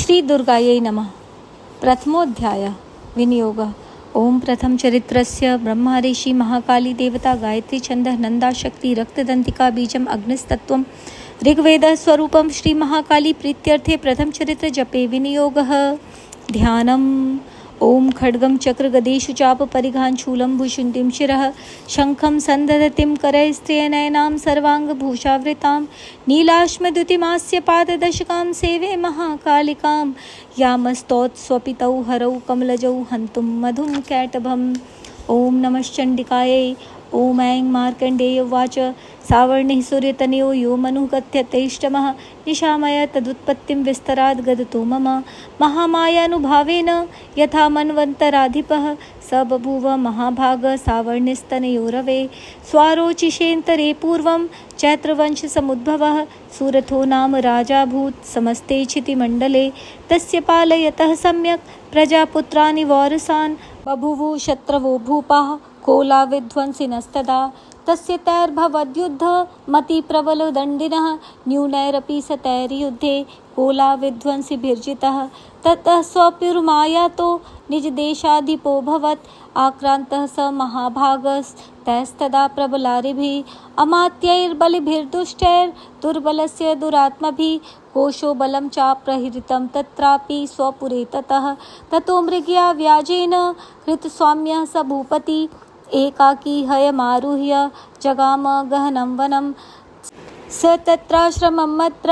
श्री दुर्गायै नमः। प्रथमोऽध्यायः विनियोगः। ओम प्रथम चरित्रस्य ब्रह्मा ऋषि महाकाली देवता गायत्री छन्दः नंदा शक्ति रक्तदंतिका बीजम अग्निस्तत्वं ऋग्वेद स्वरूपम श्री महाकाली प्रीत्यर्थे प्रथम चरित्र जपे विनियोगः। ध्यानम्। ओम खड्गं चक्र गदेषु चाप परिघान शूलं भुषुण्डिं शिरः शंखं संदधतिं करैस्त्रियनयनां सर्वांगभूषावृतां नीलाश्मद्युतिमास्य पाददशकां सेवे महाकालिकां यामस्तौत्स्वपितौ हरौ कमलजौ हन्तुं मधुं कैटभम्। ओम नमश्चण्डिकायै। ओम ऐं मार्कण्डेय उवाच सावर्णिः सूर्यतनयो यो मनुगत्यतेष्टमः निशामय तदुत्पत्तिं विस्तराद् गदतो मम महामायानुभावेन यथा मन्वन्तराधिपः स बभूव महाभाग सावर्णिस्तनयो रवे स्वारोचिषेऽन्तरे पूर्वं चैत्रवंशसमुद्भवः सूरथो नाम राजाभूत् समस्ते क्षितिमण्डले तस्य पालयतः सम्यक् प्रजापुत्राणि वौरसान् बभूवु शत्रवो भूपाः कोला विध्वंसिनस्तदा तस्य तैर्भवद्युद्धः मतिप्रबलदण्डिनः न्यूनैरपि सतैर्युद्धे कोला विध्वंसिभिर्जितः ततः स्वपुरमायातो निजदेशाधिपोऽभवत् आक्रान्तः स महाभागस्तैस्तदा प्रबलारिभिः अमात्यैर्बलिभिर्दुष्टैर्दुर्बलस्य दुरात्मभिः कोशो बलं चाप्रहृतं तत्रापि स्वपुरे ततो मृगया व्याजेन हृतस्वाम्यः स भूपति एकाकी हयमारुह्य जगाम गहनं वनं स तत्राश्रममत्र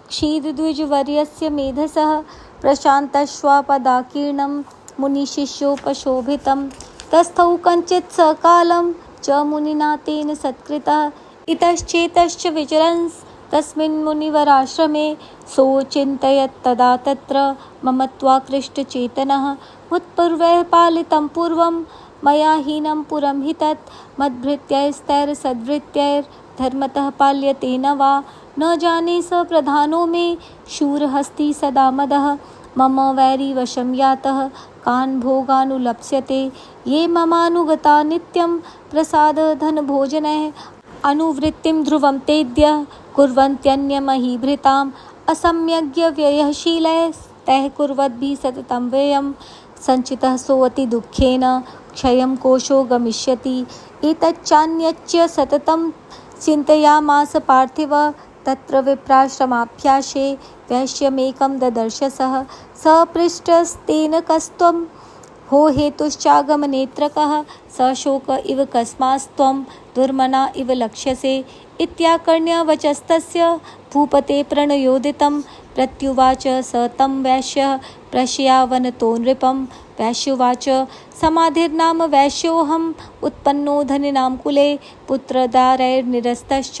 क्षीरद्विजवर्यस्य मेधसः प्रशान्तश्वापदाकीर्णं मुनिशिष्योपशोभितं तस्थौ कञ्चित् सकालं च मुनिना तेन सत्कृतः इतश्चेतश्च विचरन्स् तस्मिन् मुनिवराश्रमे सोचिन्तयत् तदा तत्र ममत्वाकृष्टचेतनः मुत्पूर्वैः पालितं पूर्वं मया हीनं पुरं हि तत् मद्भृत्यैस्तैर्सद्भृत्यैर्धर्मतः पाल्यते न वा न जाने स प्रधानो मे शूरहस्ति सदा मदः मम वैरिवशं यातः कान् भोगानुलप्स्यते ये ममानुगता नित्यं प्रसादधनभोजनैः अनुवृत्तिं ध्रुवं तेद्यः कुर्वन्त्यन्यमहीभृताम् असम्यग्व्ययशीलैस्तैः कुर्वद्भिः सततं व्ययं सञ्चितः सोऽति दुःखेन क्षयं कोशो गमिष्यति एतच्चान्यच्च सततं चिन्तयामास पार्थिवः तत्र विप्राश्रमाभ्यासे वैश्यमेकं ददर्श सः स पृष्टस्तेन कस्त्वं हो हेतुश्चागमनेत्रकः स शोक इव कस्मास्त्वं दुर्मना इव लक्ष्यसे इत्याकर्ण्य वचस्तस्य भूपते प्रणयोदितं प्रत्युवाच स तं वैश्यः प्रश्यावनतो नृपं वैश्युवाच समाधिर्नाम वैश्योऽहम् उत्पन्नो धनिनां कुले पुत्रदारैर्निरस्तश्च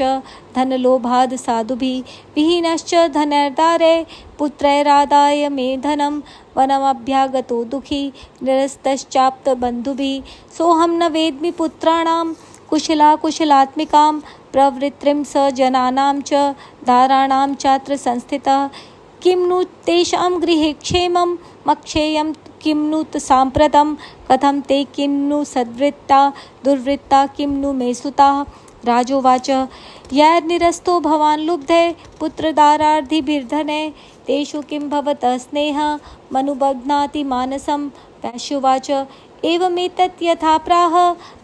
धनलोभाद् साधुभिः विहीनश्च धनैर्दारैः पुत्रैरादाय मे धनं वनमभ्यागतो दुःखी निरस्तश्चाप्तबन्धुभिः सोऽहं न वेद्मि पुत्राणां कुशलात्मिकां प्रवृत्तिं स जनानां च दाराणां चात्र संस्थितः किं नु तेषां गृहे क्षेमं मक्षेयं किं नु साम्प्रतं कथं ते किं नु सद्वृत्ता दुर्वृत्ता किं नु मे सुताः। राजोवाच यैर्निरस्तो भवान् लुब्धे पुत्रदारार्धिभिर्धने तेषु किं भवतः स्नेहः मनुबध्नाति मानसं। वैश्युवाच एवमेतत् यथा प्राह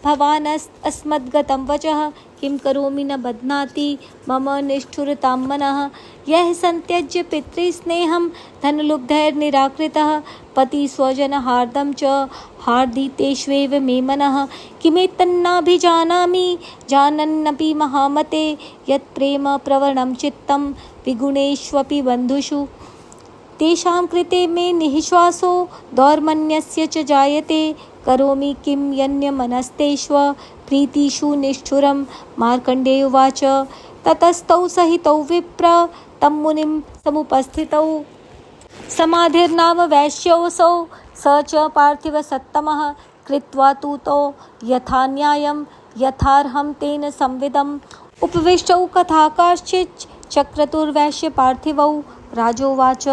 भवान् अस्मद्गतं वचः किं करोमि न बध्नाति मम निष्ठुरतां मनः यः सन्त्यज्य पितृस्नेहं धनलुब्धैर्निराकृतः पतिस्वजनहार्दं च हार्दितेष्वेव मे मनः किमेतन्नाभिजानामि जानन्नपि महामते यत् प्रेम प्रवणं चित्तं विगुणेष्वपि बन्धुषु तेषां कृते मे निःश्वासो दौर्मन्यस्य च जायते करोमि किं यन्यमनस्तेष्व प्रीतिषु निष्ठुरं। मार्कण्डेय उवाच ततस्तौ सहितौ विप्र तं मुनिं समुपस्थितौ समाधिर्नाम वैश्योऽसौ स च पार्थिवसत्तमः कृत्वा तु तौ यथा न्यायं यथार्हं तेन संविदम् उपविष्टौ कथाकाश्चित् चक्रतुर्वैश्य पार्थिवौ। राजोवाच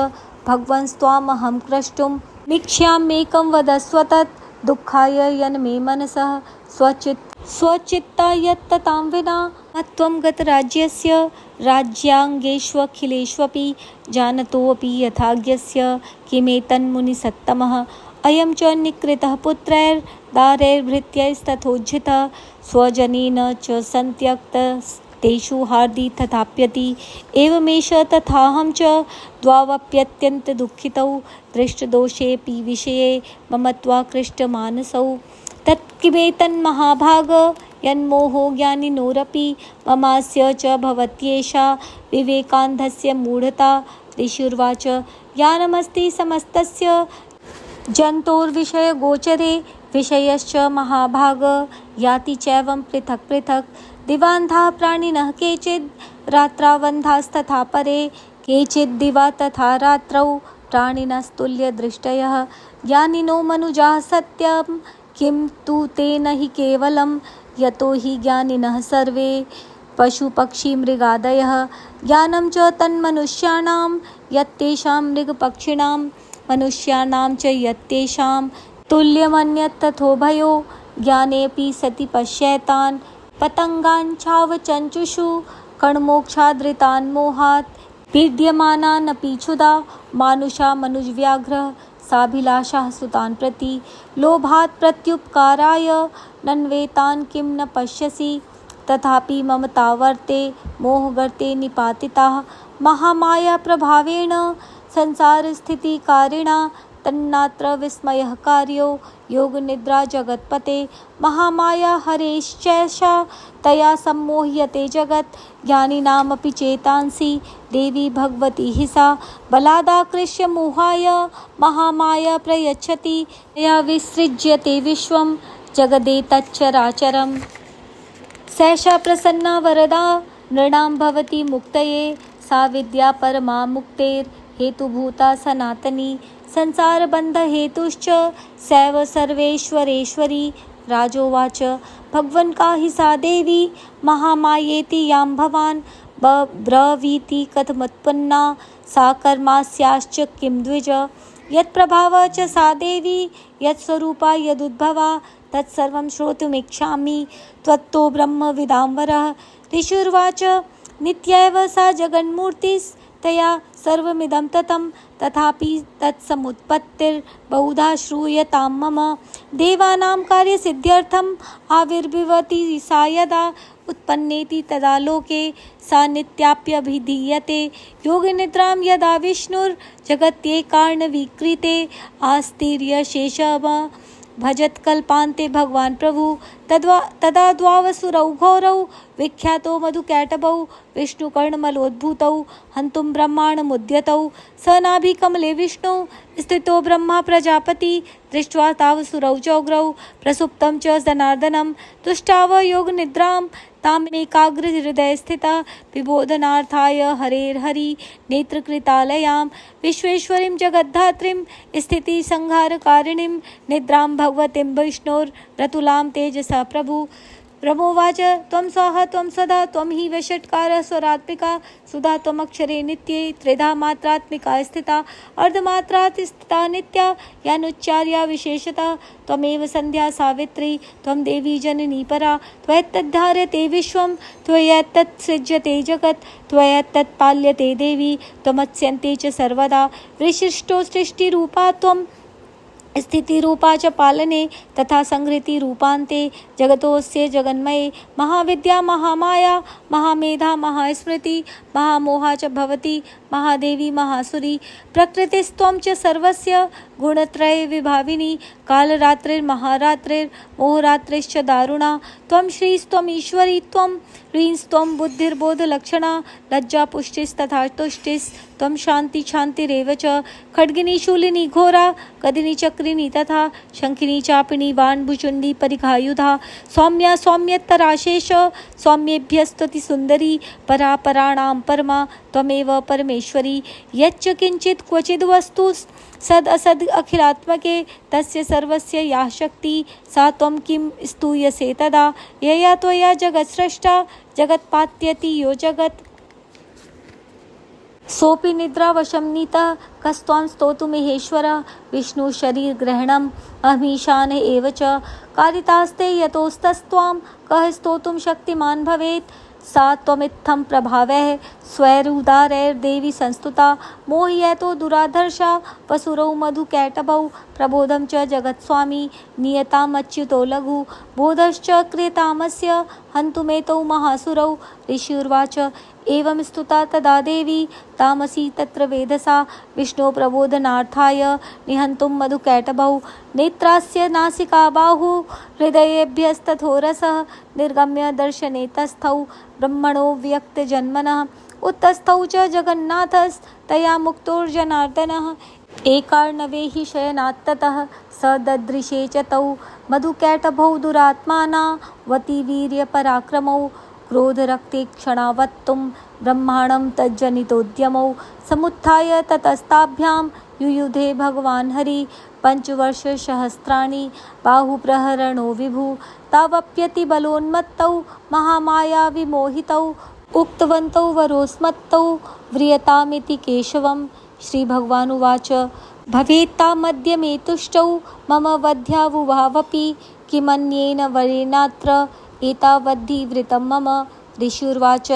भगवंस्त्वामहं प्रष्टुं मीक्ष्याम्येकं वदस्व तत् दुःखाय यन्मे मनसः स्वचित्ता यत्ततां विना त्वं गतराज्यस्य राज्याङ्गेष्वखिलेष्वपि जानतोऽपि यथाज्ञस्य किमेतन्मुनिसत्तमः अयं च निकृतः पुत्रैर्दारैर्भृत्यैस्तथोज्झितः स्वजनेन च सन्त्यक्तेषु हार्दि तथाप्यति एवमेष तथाहं च द्वावप्यत्यन्तदुःखितौ दृष्टदोषेऽपि विषये मम त्वाकृष्टमानसौ तत्किमेतन्महाभाग यन्मोहो ज्ञानिनोरपि ममास्य च भवत्येषा विवेकान्धस्य मूढता ऋषिर्वाच ज्ञानमस्ति समस्तस्य जन्तोर्विषयगोचरे विषयश्च महाभाग याति चैवं पृथक् पृथक् दिवान्धाः प्राणिनः केचिद् रात्रावन्धास्तथा परे केचिद् दिवा तथा रात्रौ प्राणिनस्तुल्यदृष्टयः ज्ञानिनो मनुजाः सत्यं किं तु तेन हि केवलं यतो हि ज्ञानिनः सर्वे पशुपक्षिमृगादयः ज्ञानं च तन्मनुष्याणां यत्तेषां मृगपक्षिणां मनुष्याणां च यत्तेषां तुल्यमन्यत् तथोभयो ज्ञानेऽपि सति पश्येतान् पतङ्गाञ्छावचञ्चुषु कण्मोक्षादृतान् मोहात् पीड्यमानानपि क्षुधा मानुषा मनुजव्याघ्रः साभिलाषाः सुतान् प्रति लोभात् प्रत्युपकाराय नन्वेतान् किं न पश्यसि तथापि ममतावर्ते मोहगर्ते निपातिताः महामायाप्रभावेण संसारस्थितिकारिणा तन्नात्र विस्मयः कार्यो योगनिद्रा जगत्पते महामाया हरेश्चैषा तया सम्मोह्यते जगत् ज्ञानिनामपि चेतांसि देवी भगवती हि सा बलादाकृष्य मोहाय महामाया प्रयच्छति तया विसृज्यते विश्वं जगदेतच्चराचरम् सैषा प्रसन्ना वरदा नृणां भवति मुक्तये सा विद्या परमा मुक्तेर्हेतुभूता सनातनी संसारबन्धहेतुश्च सैव सर्वेश्वरेश्वरी राजोवाच भगवन् का हि सा देवी महामायेति यां भवान् ब्रवीति कथमुत्पन्ना सा कर्मास्याश्च किं द्विज यत्प्रभावा च सा देवी यत्स्वरूपा यदुद्भवा तत्सर्वं श्रोतुमिच्छामि त्वत्तो ब्रह्मविदाम्बरः ऋषिर्वाच नित्यैव सा जगन्मूर्तिस्तया सर्वमिदं ततं तथापि तत्समुत्पत्तिर्बहुधा श्रूयतां मम देवानां कार्यसिद्ध्यर्थम् आविर्भवति सा यदा उत्पन्नेति तदा लोके सा नित्याप्यभिधीयते योगनिद्रां यदा विष्णुर्जगत्येकार्णविकृते आस्तिर्यशेषम भजत्कल्पान्ते भगवान् प्रभु तदा द्वावसुरौ घोरौ विख्यातो मधुकैटभौ विष्णुकर्णमलोद्भूतौ हन्तुं ब्रह्माण्डमुद्यतौ स नाभिकमले विष्णु स्थितो ब्रह्मा प्रजापति दृष्ट्वा तावसुरौ चोग्रौ प्रसुप्तं च जनार्दनं तुष्टाव योगनिद्रां तामेकाग्रहृदयस्थिता विबोधनार्थाय हरेर्हरि नेत्रकृतालयां विश्वेश्वरीं जगद्धात्रीं स्थितिसंहारकारिणीं निद्रां भगवतीं विष्णोर्रतुलां तेजसा प्रभु ब्रह्मोवाच त्वं स्वाहा त्वं सदा त्वं हि वषट्कारः स्वरात्मिका सुधा त्वमक्षरे नित्ये त्रिधा मात्रात्मिका स्थिता अर्धमात्रात् स्थिता नित्या यानुच्चार्या विशेषतः त्वमेव संध्या सावित्री त्वं देवी जननी परा त्वयैतद्धार्यते विश्वं त्वयैतत्सृज्यते जगत् त्वयैतत् पाल्यते देवी त्वमत्स्यन्ते च सर्वदा विशिष्टो सृष्टिरूपा त्वं स्थितिरूपा च पालने तथा संहृतिरूपान्ते जगतोऽस्य जगन्मये महाविद्या महामाया महामेधा महास्मृति महामोहा च भवति महादेवी महासुरी प्रकृतिस्त्वं च सर्वस्य गुणत्रये विभाविनी कालरात्रिर्महारात्रिर्मोहरात्रिश्च दारुणा त्वं श्रीस्त्वम् ईश्वरी त्वं ह्रींस्त्वं बुद्धिर्बोधलक्षणा लज्जापुष्टिस्तथा तुष्टिस्त्वं शान्तिरेव च खड्गिनी शूलिनी घोरा कदिनी चक्रिणी तथा शङ्खिनी चापिनी वाण्भुचुण्डी परिघायुधा सौम्या सौम्येत्तराशेष सौम्येभ्यस्तुति सुन्दरी परापराणां परमा त्वमेव परमेश्वरी यच्च किञ्चित् क्वचिद् वस्तु सद् असद् अखिलात्मके तस्य सर्वस्य या शक्ति सा त्वं किं स्तूयसे तदा यया त्वया जगत्स्रष्टा जगत्पात्यति यो जगत् सोऽपि निद्रावशं नीतः कस्त्वां स्तोतुमिहेश्वरः विष्णु शरीरग्रहणम् अहमीशान एव च कारितास्ते यतोस्तस्त्वां कः स्तोतुं शक्तिमान् भवेत् सा त्वमित्थं प्रभावैः स्वैरुदारैर्देवी संस्तुता मोहयतो दुराधर्षा वसुरौ मधुकैटभौ प्रबोधं च जगत्स्वामी नियतामच्युतो लघु बोधश्च क्रियतामस्य हन्तुमेतौ महासुरौ ऋषिर्वाच एवं स्तुता तदा देवी तामसी तत्र वेधसा विष्णु प्रबोधनार्थाय निहन्तुं मधुकैटभौ नेत्रास्य नासिका बाहु हृदयेभ्यस्तथोरसः निर्गम्य दर्शने तस्थौ ब्रह्मणो व्यक्तजन्मनः उत्तस्थौ च जगन्नाथस्तया मुक्तोर्जनार्दनः एकार्णवे हि शयनात्ततः स ददृशे च तौ मधुकैटभौ दुरात्मानावती वीर्यपराक्रमौ क्रोधरक्ते क्षणावत्तुं ब्रह्माणं तज्जनितोद्यमौ समुत्थाय ततस्ताभ्यां युयुधे भगवान् हरि पञ्चवर्षसहस्राणि बाहुप्रहरणो विभु तावप्यतिबलोन्मत्तौ महामाया विमोहितौ उक्तवन्तौ वरोस्मत्तौ व्रियतामिति केशवम्। श्रीभगवानुवाच भवेत्तामद्य मे तुष्टौ मम वध्यावुभावपि किमन्येन वरेणात्र एतावद्धि मम। ऋषिर्वाच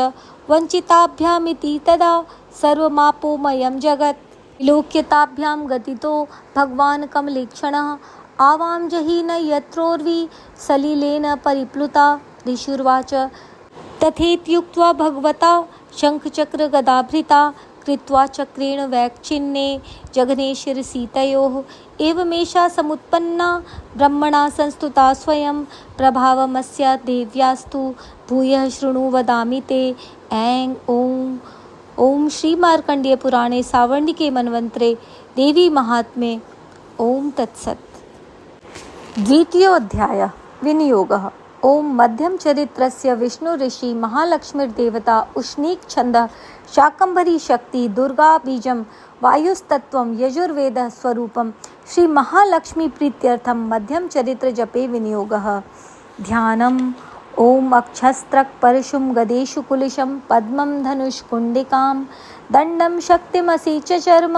वञ्चिताभ्यामिति तदा सर्वमापोमयं जगत् विलोक्यताभ्यां गतितो भगवान् कमलेक्षणः आवां जहीन यत्रोर्वी सलिलेन परिप्लुता। ऋषिर्वाच तथेत्युक्त्वा भगवता शङ्खचक्रगदाभृता कृत्वा चक्रेण वैक्छिन्ने जघने शिरसि तयोः एवमेषा समुत्पन्ना ब्रह्मणा संस्तुता स्वयं प्रभावमस्या देव्यास्तु भूयः शृणु वदामि ते। ऐं ओम श्री मार्कंडेय पुराणे सावर्णिके मन्वन्तरे देवी महात्म्ये ओम तत्सत्। द्वितीयोऽध्यायः विनियोगः। ओम मध्यम चरित्रस्य विष्णु ऋषि महालक्ष्मीर्देवता उष्णीक छन्दः शाकंभरी शक्ति दुर्गा बीजं वायुस्तत्वं यजुर्वेदः स्वरूपं श्री महालक्ष्मी प्रीत्यर्थं मध्यम चरित्र जपे विनियोगः। ध्यानम्। ओम अक्षस्त्रक परशुं गदेषु कुलिशं पद्मं धनुष्कुण्डिकां दण्डं शक्तिमसि च चर्म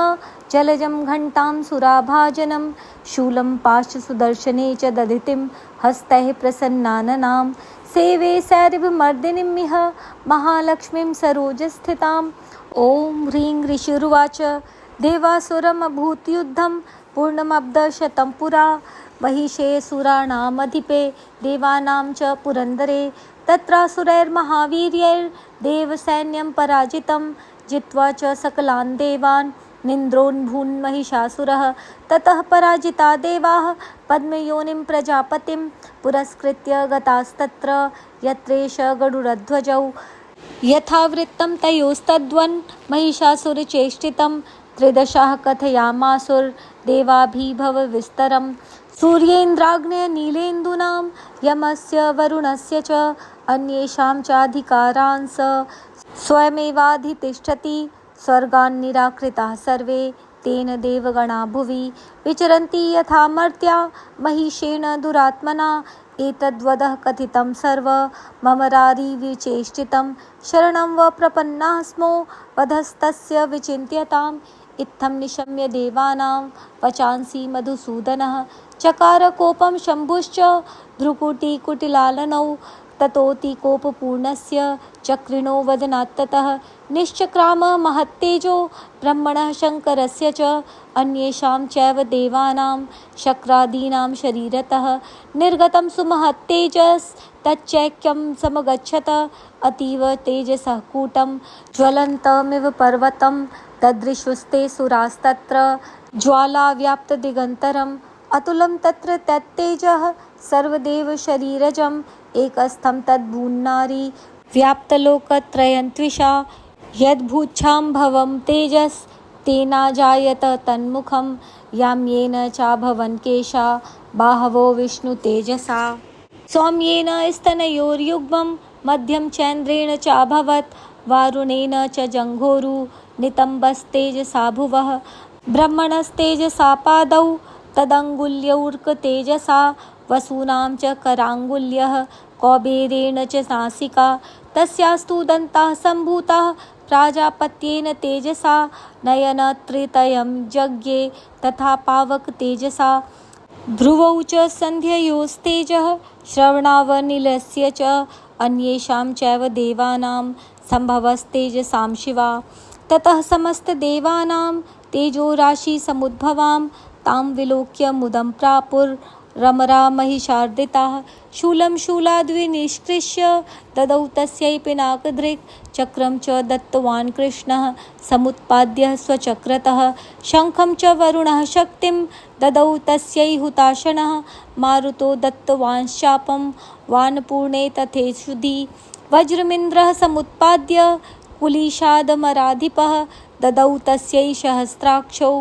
जलजं घण्टां सुराभाजनं शूलं पाशसुदर्शने च दधितिं हस्तैः प्रसन्नाननां सेवे सैरभिमर्दिनीमिह महालक्ष्मीं सरोजस्थिताम्। ॐ ह्रीं ऋषिरुवाच देवासुरमभूतयुद्धं पूर्णमब्धशतं पुरा महिषेऽसुराणामधिपे देवानां च पुरन्दरे तत्रासुरैर्महावीर्यैर्देवसैन्यं पराजितं जित्वा च सकलान् देवान् निन्द्रोन्भून्महिषासुरः ततः पराजिता देवाः पद्मयोनिं प्रजापतिं पुरस्कृत्य गतास्तत्र यत्रेष गरुडध्वजौ यथावृत्तं तयोस्तद्वन् महिषासुरचेष्टितं त्रिदशः कथयामासुर्देवाभिभवविस्तरं सूर्येन्द्राग्न्यनीलेन्दूनां यमस्य वरुणस्य च अन्येषां चाधिकारान् स स्वयमेवाधितिष्ठति स्वर्गान् निराकृताः सर्वे तेन देवगणा भुवि विचरन्ति यथा मर्त्या महिषेण दुरात्मना एतद्वदः कथितं सर्व ममरारिविचेष्टितं शरणं व प्रपन्नाः स्मो वधस्तस्य विचिन्त्यताम्। इत्थं निशम्य देवानां वचांसि मधुसूदनः चकार कोपं शम्भुश्च भ्रुकुटिकुटिलालनौ ततोऽतिकोपपूर्णस्य चक्रिणो वदनात्ततः निश्चक्राम महत्तेजो ब्रह्मणः शङ्करस्य च अन्येषां चैव देवानां शक्रादीनां शरीरतः निर्गतं सुमहत्तेजस्तच्चैक्यं समगच्छत अतीव तेजसः कूटं ज्वलन्तमिव पर्वतं ददृशुस्ते सुरास्तत्र ज्वालाव्याप्तदिगन्तरम् अतुलं तत्र तत्तेजः सर्वदेवशरीरजम् एकस्थं तद्भून्नारी व्याप्तलोकत्रयन्त्विषा यद्भूच्छाम्भवं तेजस्तेनाजायत तन्मुखं याम्येन चाभवन् केशा बाहवो विष्णुतेजसा सौम्येन स्तनयोर्युग्मं मध्यं चैन्द्रेण चाभवत् वारुणेन च जङ्घोरु नितम्बस्तेजसा भुवः ब्रह्मणस्तेजसा पादौ तदङ्गुल्यौर्कतेजसा वसूनां च कराङ्गुल्यः कौबेरेण च नासिका तस्यास्तु दन्ताः सम्भूताः प्राजापत्येन तेजसा नयनत्रितयं जज्ञे तथा पावक तेजसा भ्रुवौ च सन्ध्ययोस्तेजः श्रवणावनिलस्य च अन्येषां चैव देवानां सम्भवस्तेजसां शिवा। ततः समस्तदेवानां तेजोराशिसमुद्भवां तां विलोक्य मुदं प्रापुर्रमरा महिषार्दिताः। शूलं शूलाद्विनिष्कृष्य ददौ तस्यै पिनाकधृक् चक्रं च दत्तवान् कृष्णः समुत्पाद्य स्वचक्रतः। शङ्खं च वरुणः शक्तिं ददौ तस्यै हुताशनः मारुतो दत्तवान् शापं वानपूर्णे तथेषुधि। वज्रमिन्द्रः समुत्पाद्य कुलिशादमराधिपः ददौ तस्यै सहस्राक्षौ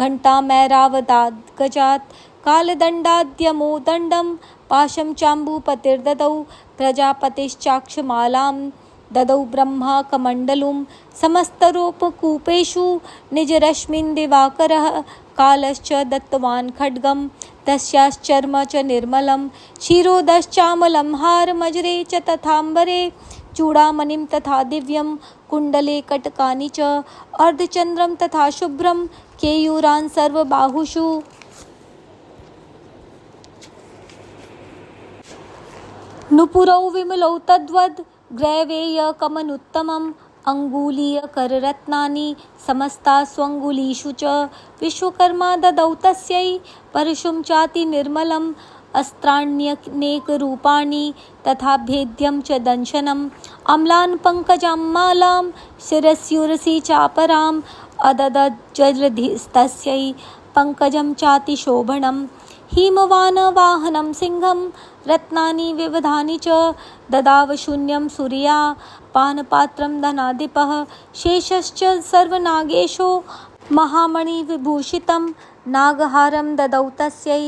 घण्टामैरावताद्गजात्। कालदण्डाद्यमो दण्डं पाशं चाम्बूपतिर्ददौ प्रजापतिश्चाक्षमालां ददौ ब्रह्मा कमण्डलुं। समस्तरोपकूपेषु निजरश्मिन् दिवाकरः कालश्च दत्तवान् खड्गं तस्याश्चर्म च निर्मलं। क्षीरोदश्चामलं हारमजरे च तथाम्बरे चूडामणिं तथा दिव्यं कुण्डले कटकानि च अर्धचन्द्रं तथा शुभ्रं केयूरान् सर्वबाहुषु। नुपुरौ विमलौ तद्वद् ग्रैवेयकमनुत्तमम् अङ्गुलीयकररत्नानि समस्तास्वङ्गुलीषु च। विश्वकर्मा ददौ तस्यै परशुं चाति निर्मलम् अस्त्राण्यनेकरूपाणि तथा भेद्यं च दंशनम्। अम्लान् पङ्कजां मालां शिरस्युरसि चापराम् अददज्जलधिस्तस्यै पङ्कजं चातिशोभनम्। हिमवानवाहनं सिंहं रत्नानि विविधानि च ददाव शून्यं सूर्या पानपात्रं धनाधिपः। शेषश्च सर्वनागेशो महामणिविभूषितं नागहारं ददौ तस्यै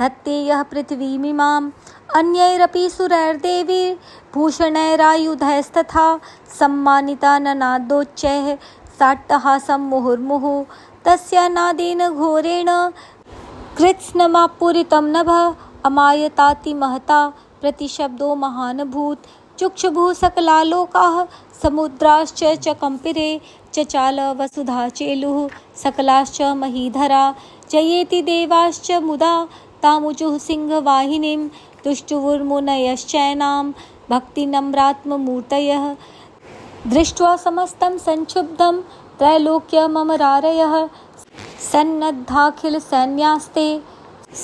धत्ते यः पृथिवीमिमाम्। अन्यैरपि सुरैर्देवीर्भूषणैरायुधैस्तथा सम्मानिता ननादोच्चैः साट्टहासं मुहुर्मुहुः। तस्य नादेन घोरेण कृत्स्नमापूरितं नभः अमायताति महता प्रतिशब्दो महानभूत्। चुक्षुभुः सकलालोकाः समुद्राश्च च कंपिरे चचाल वसुधा चेलुः सकलाश्च महीधरा। जयेति देवाश्च मुदा तामुचुः सिंहवाहिनीं तुष्टुवुर्मुनयश्चैनां भक्तिनम्रात्ममूर्तयः। दृष्ट्वा समस्तं संक्षुब्धं त्रैलोक्यममरारयः सन्नद्धाखिलसैन्यास्ते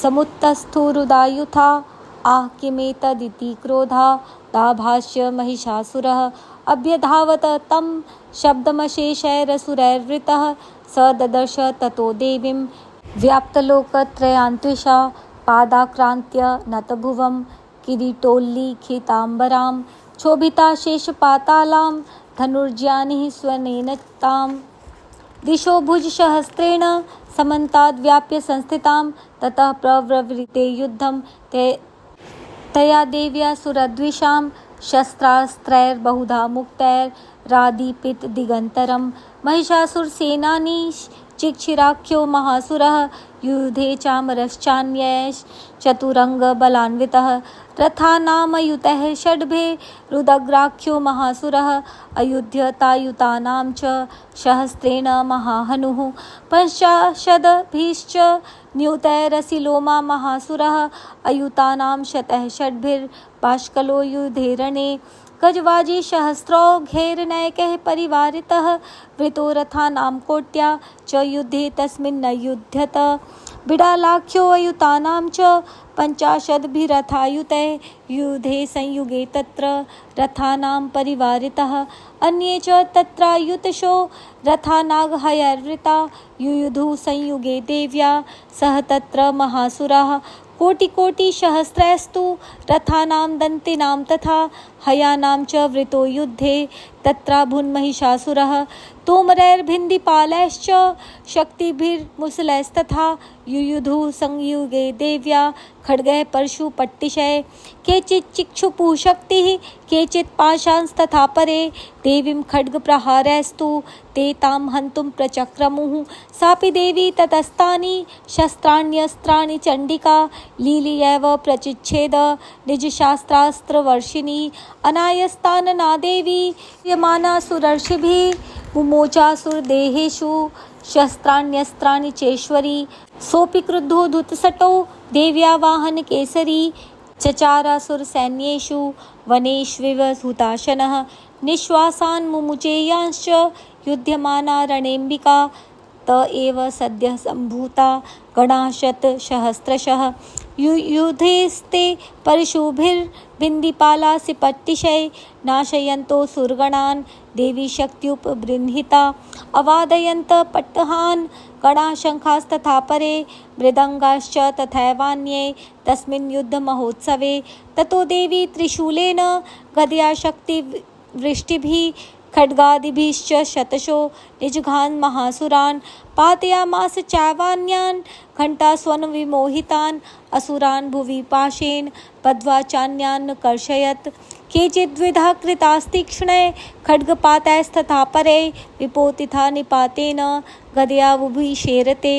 समुत्तस्थुरुदायुथा। आह किमेतदिति क्रोधा दाभाष्य महिषासुरः अभ्यधावत तं शब्दमशेषैरसुरैर्वृतः। स ददर्श ततो देवीं व्याप्तलोकत्रयान्त्विषा पादाक्रान्त्य नतभुवं किरीटोल्लिखिताम्बरां क्षोभिताशेषपातालां धनुर्ज्यानिः स्वनेन ताम्। दिशो भुजसहस्रेण समन्ताद्व्याप्य संस्थितां ततः प्रवृवृते युद्धं तया देव्या सुरद्विषां शस्त्रास्त्रैर्बहुधा मुक्तैरादीपितदिगन्तरं। महिषासुरसेनानी चिक्षिराख्यो महासुरः युधे चामरश्चान्यैश्चतुरङ्गबलान्वितः। रथानामयुतैः षड्भिरुदग्राख्यो महासुरः अयुध्यतायुतानां च सहस्रेण महाहनुः। पञ्चाशदभिश्च न्यूतैरसिलोमा महासुरः अयुतानां शतैः षड्भिर्बाष्कलो युधेरणे। गजवाजी सहस्रौघैर्नैकैः परिवारितः वृतो रथानां कोट्या च युद्धे तस्मिन्नयुध्यत। बिडालाख्यो अयुतानां च पञ्चाशदभिरथायुतैः युधे संयुगे तत्र रथानां परिवारितः। अन्ये च तत्रायुतशो रथानागहयैर्वृता युयुधुः संयुगे देव्या सह तत्र महासुराः। कोटिकोटिसहस्रैस्तु रथानां दन्तिनां तथा हयानां च वृतो युद्धे तत्राभून्महिषासुरः। तोमरैर्भिन्दिपालैश्च शक्तिभिर्मुसलैस्तथा युयुधुः संयुगे देव्या खड्गैः परशुपट्टिशैः। केचित् चिक्षुपुः शक्तिः केचित् पाशांस्तथा परे देवीं खड्गप्रहारैस्तु ते तां हन्तुं प्रचक्रमुः। सापि देवी ततस्तानि शस्त्राण्यस्त्राणि चण्डिका लीलयैव प्रचिच्छेद निजशास्त्रास्त्रवर्षिणी। अनायस्तानना देवी यमानासुरर्षिभिः मुमोचासुरदेहेषु शस्त्राण्यस्त्राणि चेश्वरी सोऽपि क्रुद्धो धृतसटो देव्या वाहनकेसरी चचारासुरसैन्येषु वनेष्विव हुताशनः निःश्वासान् मुमुचेयांश्च युध्यमाना रणेऽम्बिका त एव सद्यः सम्भूता गणाः शतसहस्रशः युधेस्ते परशुभिर्बिन्दिपालासि पट्टिशै नाशयन्तो सुरगणान् देवी शक्त्युपबृंहिता अवादयन्त पट्टहान् गणाः शङ्खास्तथा परे मृदङ्गाश्च तथैवान्ये तस्मिन् युद्धमहोत्सवे ततो देवी त्रिशूलेन गदया शक्तिवृष्टिभिः खड्गादिभिश्च शतशो निजघान् महासुरान् पातयामास चैवान्यान् घण्टास्वनविमोहितान् असुरान् भुवि पाशेन बद्ध्वा चान्यान् कर्षयत् केचिद्विधा कृतास्तीक्ष्णे खड्गपातैस्तथा परे विपोतिथा निपातेन गदया बुभुषेरते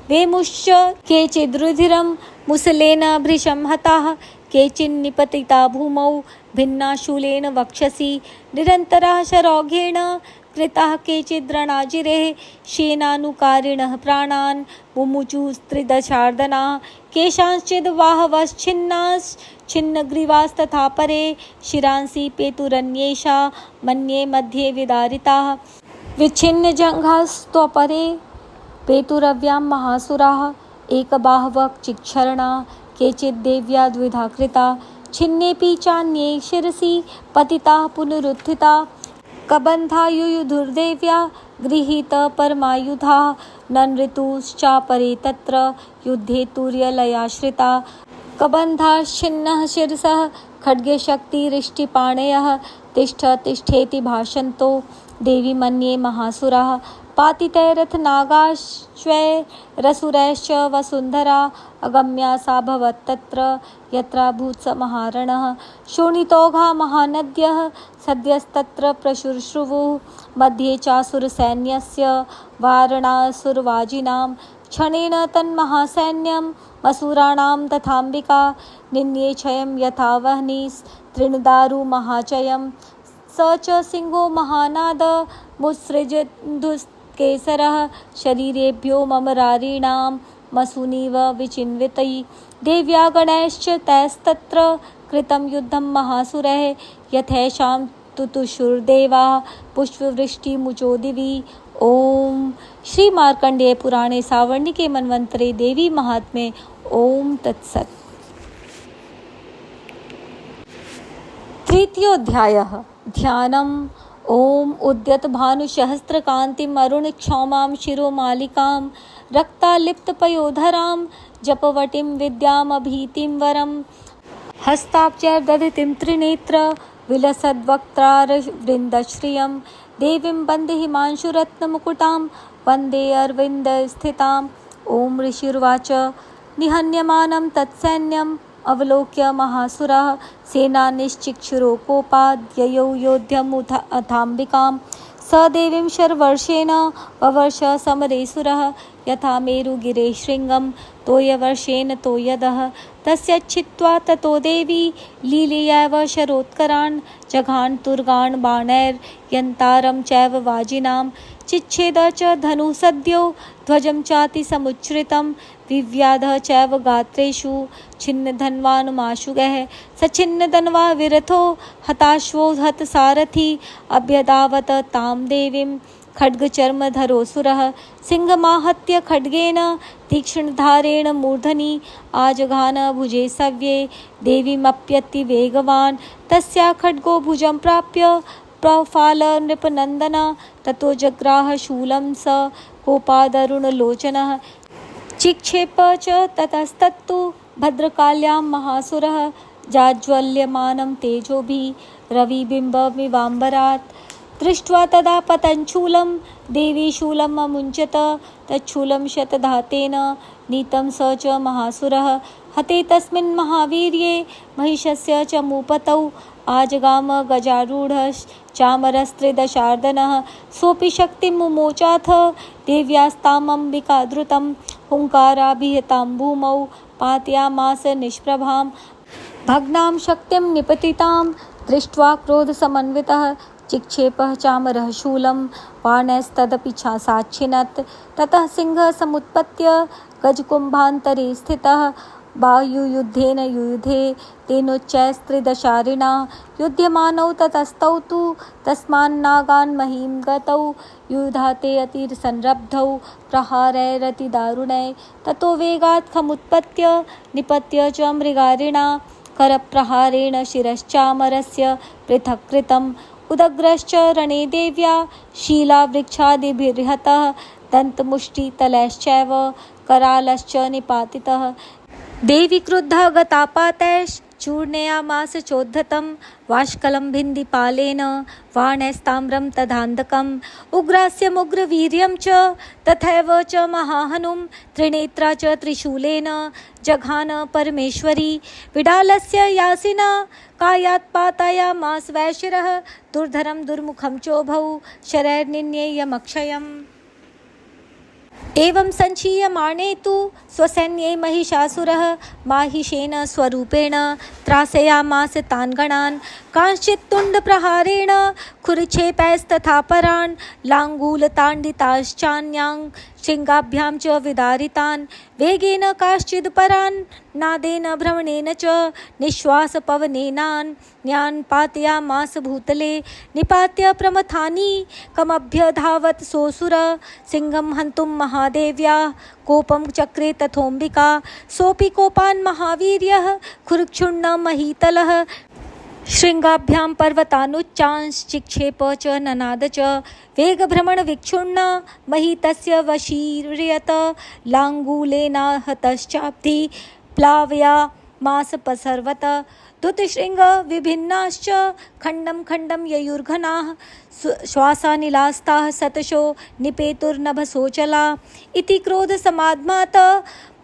वेमुश्च केचिद्रुधिरं मुसलेन भृशं हताः केचिन्निपतिता भूमौ भिन्ना शूलेन वक्षसि निरन्तरः शरौघेण कृताः केचिद्रणाजिरेः शेनानुकारिणः प्राणान् मुमुचुस्त्रिदशार्दनाः केषांश्चिद्वाहवश्छिन्नाश्छिन्नग्रीवास्तथा परे शिरांसि पेतुरन्येषा मन्ये मध्ये विदारिताः विच्छिन्नजङ्घास्त्वपरे पेतुरव्यां महासुराः एकबाहवः चिक्षरणा केचिद्देव्या द्विधा कृता छिन्नेऽपि चान्ये शिरसि पतिताः पुनरुत्थिता कबन्धा युयुधुर्देव्या गृहीतपरमायुधाः ननऋतुश्चापरे तत्र युद्धे तुर्यलयाश्रिता कबन्धाश्छिन्नः शिरसः खड्गशक्तिरिष्टिपाणयः तिष्ठ तिष्ठेति भाषन्तो देवी मन्ये महासुराः पातितैरथनागाश्वैरसुरैश्च वसुन्धरा अगम्या सा भवत्तत्र यत्राभूत् स महारणः शोणितौघा महानद्यः सद्यस्तत्र प्रशुश्रुवुः मध्ये चासुरसैन्यस्य वारणासुरवाजिनां क्षणेन तन्महासैन्यम् असुराणां तथाम्बिका निन्ये क्षयं यथा वह्निस्तृणदारु महाचयम् स च सिंहो महानाद मुत्सृजन्धुकेसरः शरीरेभ्यो ममरारीणां मसूनिव विचिन्वितै देव्या गणैश्च तैस्तत्र कृतं युद्धं महासुरैः यथैषां तुतुषुर्देवाः पुष्पवृष्टिमुचो दिवि। ओम श्री मार्कंडेय पुराणे सावर्णिके मन्वन्तरे देवी महात्म्ये। ओम तत्सत्। तृतीयोऽध्यायः ध्यानम्। ओम उद्यत भानुसहस्रकान्तिम् अरुणक्षौमां शिरोमालिकां रक्तालिप्तपयोधरां जपवटीं विद्यामभीतिं वरं हस्ताब्जैर्दधितिं त्रिनेत्र विलसद्वक्त्रारविन्दश्रियं देवीं वन्दे हिमांशुरत्नमुकुटां वन्दे अरविन्दस्थिताम्। ओम ऋषिर्वाच निहन्यमानं तत्सैन्यम् अवलोक्य महासुरः सेनानिश्चिक्षुरोकोपाद्ययो योध्यमुथाम्बिकां स देवीं शरवर्षेण ववर्ष समरेसुरः यथा मेरुगिरे शृङ्गं तोयवर्षेण तोयदः तस्यच्छित्वा ततो देवी लीलयैव शरोत्करान् जघान् तुर्गान् बाणैर्यन्तारं चैव वाजिनां चिच्छेद च धनुः सद्यो ध्वजं चाति समुच्छ्रितं विव्याधः चैव गात्रेषु छिन्नधन्वानुमाशुगः सछिन्नधन्वा विरथो हताश्वो हतसारथि अभ्यधावत तां देवीं खड्गचर्मधरोऽसुरः सिंहमाहत्य खड्गेन तीक्ष्णधारेण मूर्धनि आजघान भुजे सव्ये देवीमप्यतिवेगवान् तस्या खड्गो भुजं प्राप्य प्रफाल नृपनन्दन ततो जग्राह शूलं स कोपादरुणलोचनः चिक्षेप च ततस्तत्तु भद्रकाल्यां महासुरः जाज्वल्यमानं तेजोभिः रविबिम्बमिवाम्बरात् दृष्ट्वा तदा पतञ्चूलं देवी शूलम् अमुञ्चत तच्छूलं शतधातेन नीतं स च महासुरः हते तस्मिन् महावीर्ये महिषस्य च मूपतौ आजगाम गजारूढश्चामरस्त्रिदशार्दनः सोऽपि शक्तिं मुमोचाथ देव्यास्तामम्बिकाद्रुतं हुङ्काराभिहितां भूमौ पातयामास निष्प्रभां भग्नां शक्तिं निपतितां दृष्ट्वा क्रोधसमन्वितः चिक्षेपः चामरः शूलं बाणैस्तदपि साक्षिणत्। ततः सिंहः समुत्पत्य गजकुम्भान्तरे स्थितः बाहुयुद्धेन युयुधे तेनोच्चैस्त्रिदशारिणा युध्यमानौ ततस्तौ तु तस्मान्नागान् महीं गतौ युधाते अतिसंरब्धौ प्रहारैरतिदारुणै। ततो वेगात् खमुत्पत्य निपत्य च मृगारिणा करप्रहारेण शिरश्चामरस्य पृथक् कृतम्। उदग्रश्च रणे देव्या शीलावृक्षादिभिर्हतः दन्तमुष्टितलैश्चैव करालश्च निपातितः। देवी क्रुद्धा गतापातैश्चूर्णयामास चोद्धतं वाष्कलं भिन्दिपालेन वाणैस्ताम्रं तदान्धकम्। उग्रास्यमुग्रवीर्यं च तथैव च महाहनुं त्रिनेत्रा च त्रिशूलेन जघान परमेश्वरी। विडालस्य यासिना कायात्पातायामास वैशिरः दुर्धरं दुर्मुखं चोभौ शरैर्निन्येयमक्षयम्। एवं संचीयमाणे तु स्वसैन्ये महिषासुरः माहिषेण स्वरूपेण त्रासयामास तान् गणान्। कांश्चित् तुण्डप्रहारेण खुरक्षेपैस्तथापरान् लाङ्गूलताण्डिताश्चान्यान् शृङ्गाभ्यां च विदारितान्। वेगेन काश्चिदपरान् नादेन भ्रमणेन च निःश्वासपवनेनान्यान् पातयामास भूतले। निपात्य प्रमथानि कमभ्यधावत् सोऽसुर सिंहं हन्तुं महादेव्या कोपं चक्रे तथोऽम्बिका। सोऽपि कोपान् महावीर्यः खुरक्षुण्ण महीतलः शृङ्गाभ्यां पर्वतानुच्चांश्चिक्षेप च ननाद च। वेगभ्रमणविक्षुण्ण महितस्य वशीर्यत लाङ्गूलेनाहतश्चाब्धि प्लावयामास सर्वत। दुतशृङ्ग विभिन्नाश्च खण्डं खण्डं ययुर्घनाः श्वासानिलास्ताः सतशो निपेतुर्नभसोचला। इति क्रोधसमाद्मात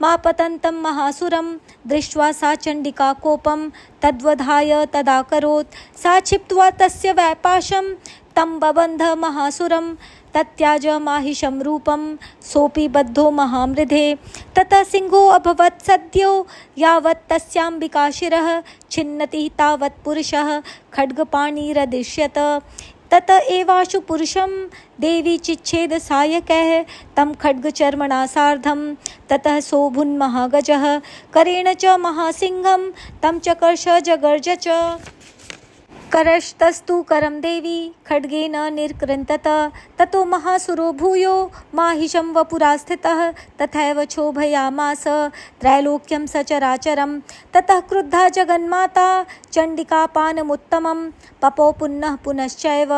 मापतन्तं महासुरं दृष्ट्वा सा चण्डिका कोपं तद्वधाय तदाकरोत्। सा क्षिप्त्वा तस्य वैपाशं तं बबन्ध महासुरं तत्याज माहिषं रूपं सोऽपि बद्धो महामृधे। ततः सिंहो अभवत् सद्यो यावत् तस्याम्बिका शिरः छिन्नति तावत् पुरुषः खड्गपाणिरदिश्यत। तत एवाशु पुरुषं देवी चिच्छेद सायकैः तं खड्गचर्मणा सार्धं। ततः सोऽभून्महागजः करेण च महासिंहं तं चकर्ष जगर्ज च। करस्तस्तु करं देवी खड्गेन निकृन्तत। ततो महासुरो भूयो माहिषं वपुरा स्थितः तथैव क्षोभयामास त्रैलोक्यं सचराचरं। ततः क्रुद्धा जगन्माता चण्डिकापानमुत्तमं पपो पुनः पुनश्चैव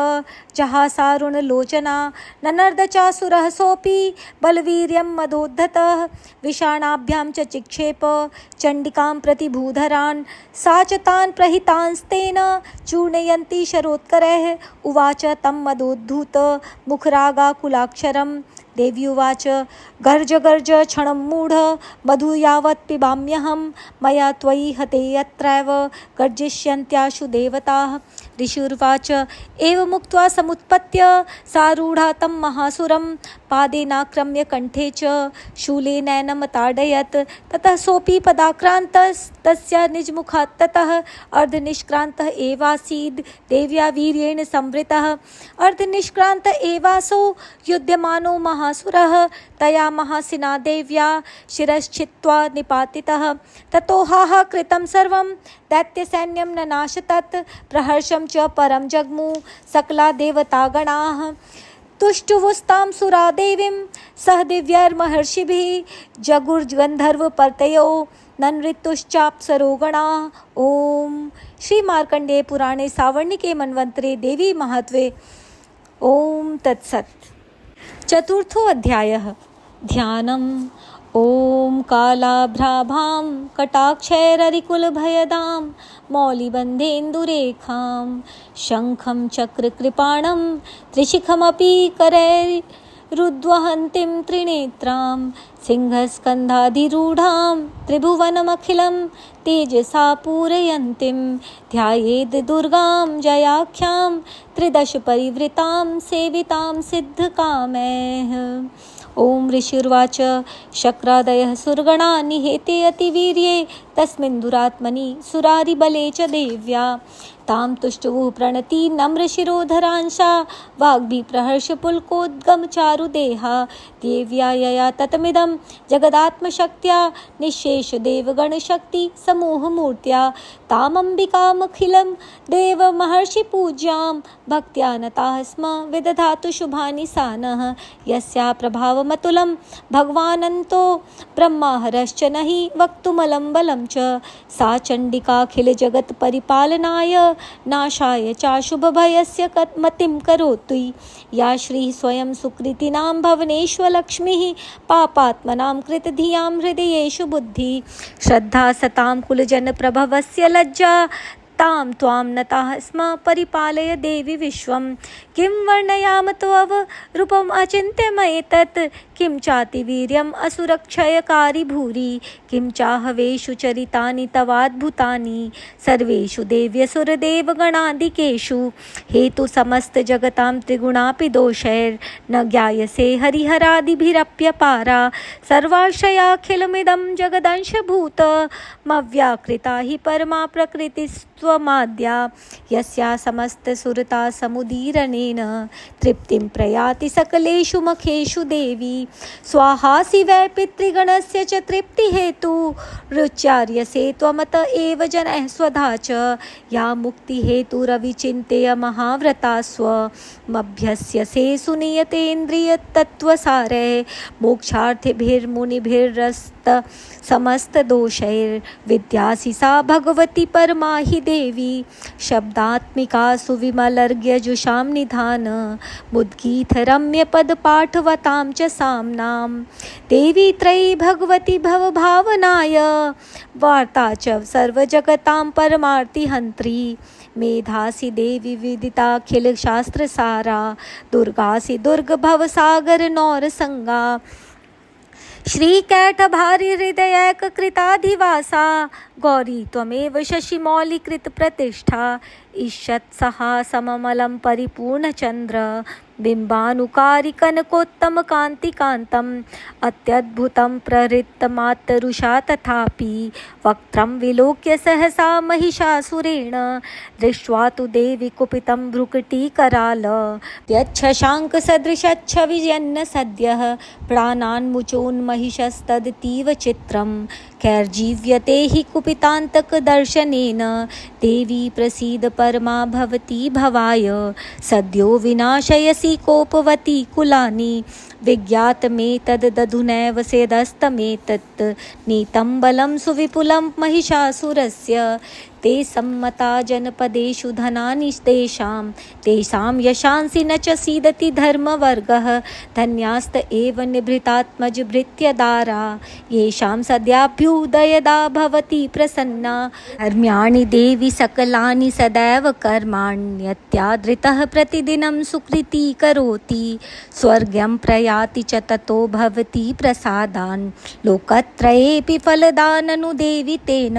जहासारुणलोचना। ननर्द चासुरः सोऽपि बलवीर्यं मदोद्धतः विषाणाभ्यां च चिक्षेप चण्डिकां प्रति भूधरान्। सा च तान् प्रहितांस्तेन चूर्णयन्ती शरोत्करैः उवाच तं मदोद्धूत मुखरागाकुलाक्षरं। देवी उवाच गर्ज गर्ज क्षणं मूढ मधु यावत् पिबाम्यहं मया त्वयि हते यत्रैव गर्जिष्यन्त्याशु देवताः। ऋषिर्वाच एवमुक्त्वा समुत्पत्य सारूढा तं महासुरं पादेनाक्रम्य कण्ठे च शूलेनैनमताडयत्। ततः सोऽपि पदाक्रान्तस्तस्य निजमुखात् ततः अर्धनिष्क्रान्तः एवासीद् देव्या वीर्येण संवृतः। अर्धनिष्क्रान्त एवासौ युध्यमानो महासुरः तया महासिना देव्या शिरश्छित्त्वा निपातितः। ततो हाहाकृतं सर्वं दैत्यसैन्यं ननाश तत् प्रहर्षं च परं जग्मु सकला देवतागणाः। तुष्टुवुस्तां सुरादेवीं सह दिव्यैर्महर्षिभिः जगुर्गन्धर्वपर्तयो ननृतुश्चाप्सरोगणाः। ओम श्री मार्कंडेय पुराणे सावर्णिके मन्वन्तरे देवी महत्वे। ओम तत्सत्। चतुर्थो अध्यायः ध्यानम्। ओम कालाभ्राभां कटाक्षैररिकुलभयदां मौलिबन्धेन्दुरेखां शङ्खं चक्रकृपाणं त्रिशिखमपि करैरुद्वहन्तीं त्रिनेत्रां सिंहस्कन्धाधिरूढां त्रिभुवनमखिलं तेजसा पूरयन्तीं ध्यायेद् दुर्गां जयाख्यां त्रिदशपरिवृतां सेवितां सिद्धकामैः। ओम ऋषिर्वाच शक्रादयः सुरगणा निहेते अतिवीर्ये तस्मिन् दुरात्मनि सुरारिबले च देव्या तां तुष्टुवुः प्रणति नम्रशिरोधरांशा वाग्भिप्रहर्षपुलकोद्गमचारुदेहा देव्या यया ततमिदं जगदात्मशक्त्या निःशेषदेवगणशक्ति समूहमूर्त्या तामम्बिकामखिलं देवमहर्षिपूज्यां भक्त्या नताः स्म विदधातु शुभानि सा नः यस्या प्रभावमतुलं भगवानन्तो ब्रह्माहरश्च न हि वक्तुमलं बलं च सा चण्डिकाखिलजगत्परिपालनाय नाशाय चाशुभभयस्य मतिं करोतु या श्रीः स्वयं सुकृतिनां भवनेष्वलक्ष्मीः पापात्मनां कृतधियां हृदयेषु बुद्धिः श्रद्धा सतां कुलजनप्रभवस्य लज्जा तां त्वां नताः स्म परिपालय देवि विश्वं किं वर्णयाम तव रूपम् अचिन्त्यमएतत् किं चातिवीर्यम् असुरक्षयकारी भूरि किं चाहवेषु चरितानि तवाद्भुतानि सर्वेषु देव्यसुरदेवगणादिकेषु हेतु समस्तजगतां त्रिगुणापि दोषैर्न ज्ञायसे हरिहरादिभिरप्यपारा सर्वाश्रयाखिलमिदं जगदंशभूतमव्याकृता हि परमा प्रकृतिस्त्वमाद्या यस्या समस्तसुरता समुदीरणेन तृप्तिं प्रयाति सकलेषु मखेषु देवी स्वाहासि वै पितृगणस्य च तृप्तिहेतु रुच्यार्यसे त्वमत एव जनः स्वधा च या मुक्तिहेतुरविचिन्त्य महाव्रता स्वमभ्यस्यसे सुनियतेन्द्रियतत्त्वसारे मोक्षार्थिभिर्मुनिभिरस्त समस्तदोषैर्विद्यासि सा भगवती परमा हि देवी शब्दात्मिका सुविमलर्घ्यजुषां निधान मुद्गीतरम्यपदपाठवतां च साम्नां देवी त्रयी भगवती भवभावनाय वार्ता च सर्वजगतां परमार्तिहन्त्री मेधासि देवी विदिताखिलशास्त्रसारा दुर्गासि दुर्गभवसागरनौरसंगा श्रीकैटभारिहृदयैककृताधिवासा गौरी त्वमेव शशिमौलिकृतप्रतिष्ठा ईषत्सहा सममलं परिपूर्णचन्द्र बिम्बानुकारी कनकोत्तमकान्तिकान्तम् अत्यद्भुतं प्रहृतमातरुषा तथापि वक्त्रं विलोक्य सहसा महिषासुरेण दृष्ट्वा तु देवी कुपितं भ्रुकुटीकराल यच्छशाङ्कसदृशच्छविजन्न सद्यः प्राणान्मुचोन्महिषस्तदतीव चित्रं कैर्जीव्यते हि कुपितान्तकदर्शनेन देवी प्रसीद परमा भवती भवाय सद्यो विनाशयसि कोपवती कुलानि विज्ञातमेतदधुनैव सेदस्तमेतत् नीतं बलं सुविपुलं महिषासुरस्य ते सम्मता जनपदेषु धनानि तेषां यशांसि न च सीदति धर्मवर्गः धन्यास्त एव निभृतात्मजभृत्यदारा येषां सद्याभ्युदयदा भवति प्रसन्ना धर्म्याणि देवी सकलानि सदैव कर्माण्यत्यादृतः प्रतिदिनं सुकृती करोति स्वर्गं प्रयाति च ततो भवति प्रसादान् लोकत्रयेऽपि फलदाननुदेवि तेन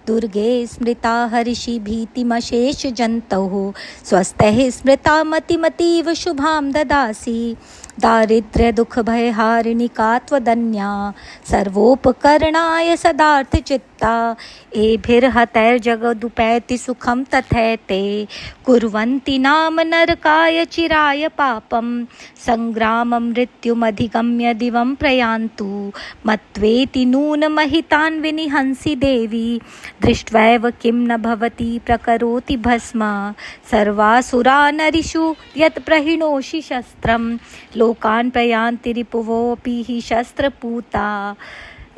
दुर्गे स्मृता हर्षि भीतिमशेष जन्तोः स्वस्तैः स्मृता मतिमतीव शुभां ददासि दारिद्र्य दुख भयहारिणिका त्वदन्या सर्वोपकरणाय सदार्थचित्ता एभिर्हतैर्जगदुपैति सुखं तथैते कुर्वन्ति नाम नरकाय चिराय पापं संग्रामं मृत्युमधिगम्य दिवं प्रयान्तु मत्वेति नूनमहितान् विनिहंसि देवी दृष्ट्वैव किं न भवति प्रकरोति भस्म सर्वासुरा नरिषु यत् प्रहिणोषि शस्त्रं लोकान् प्रयान्ति रिपुवोऽपि हि शस्त्रपूता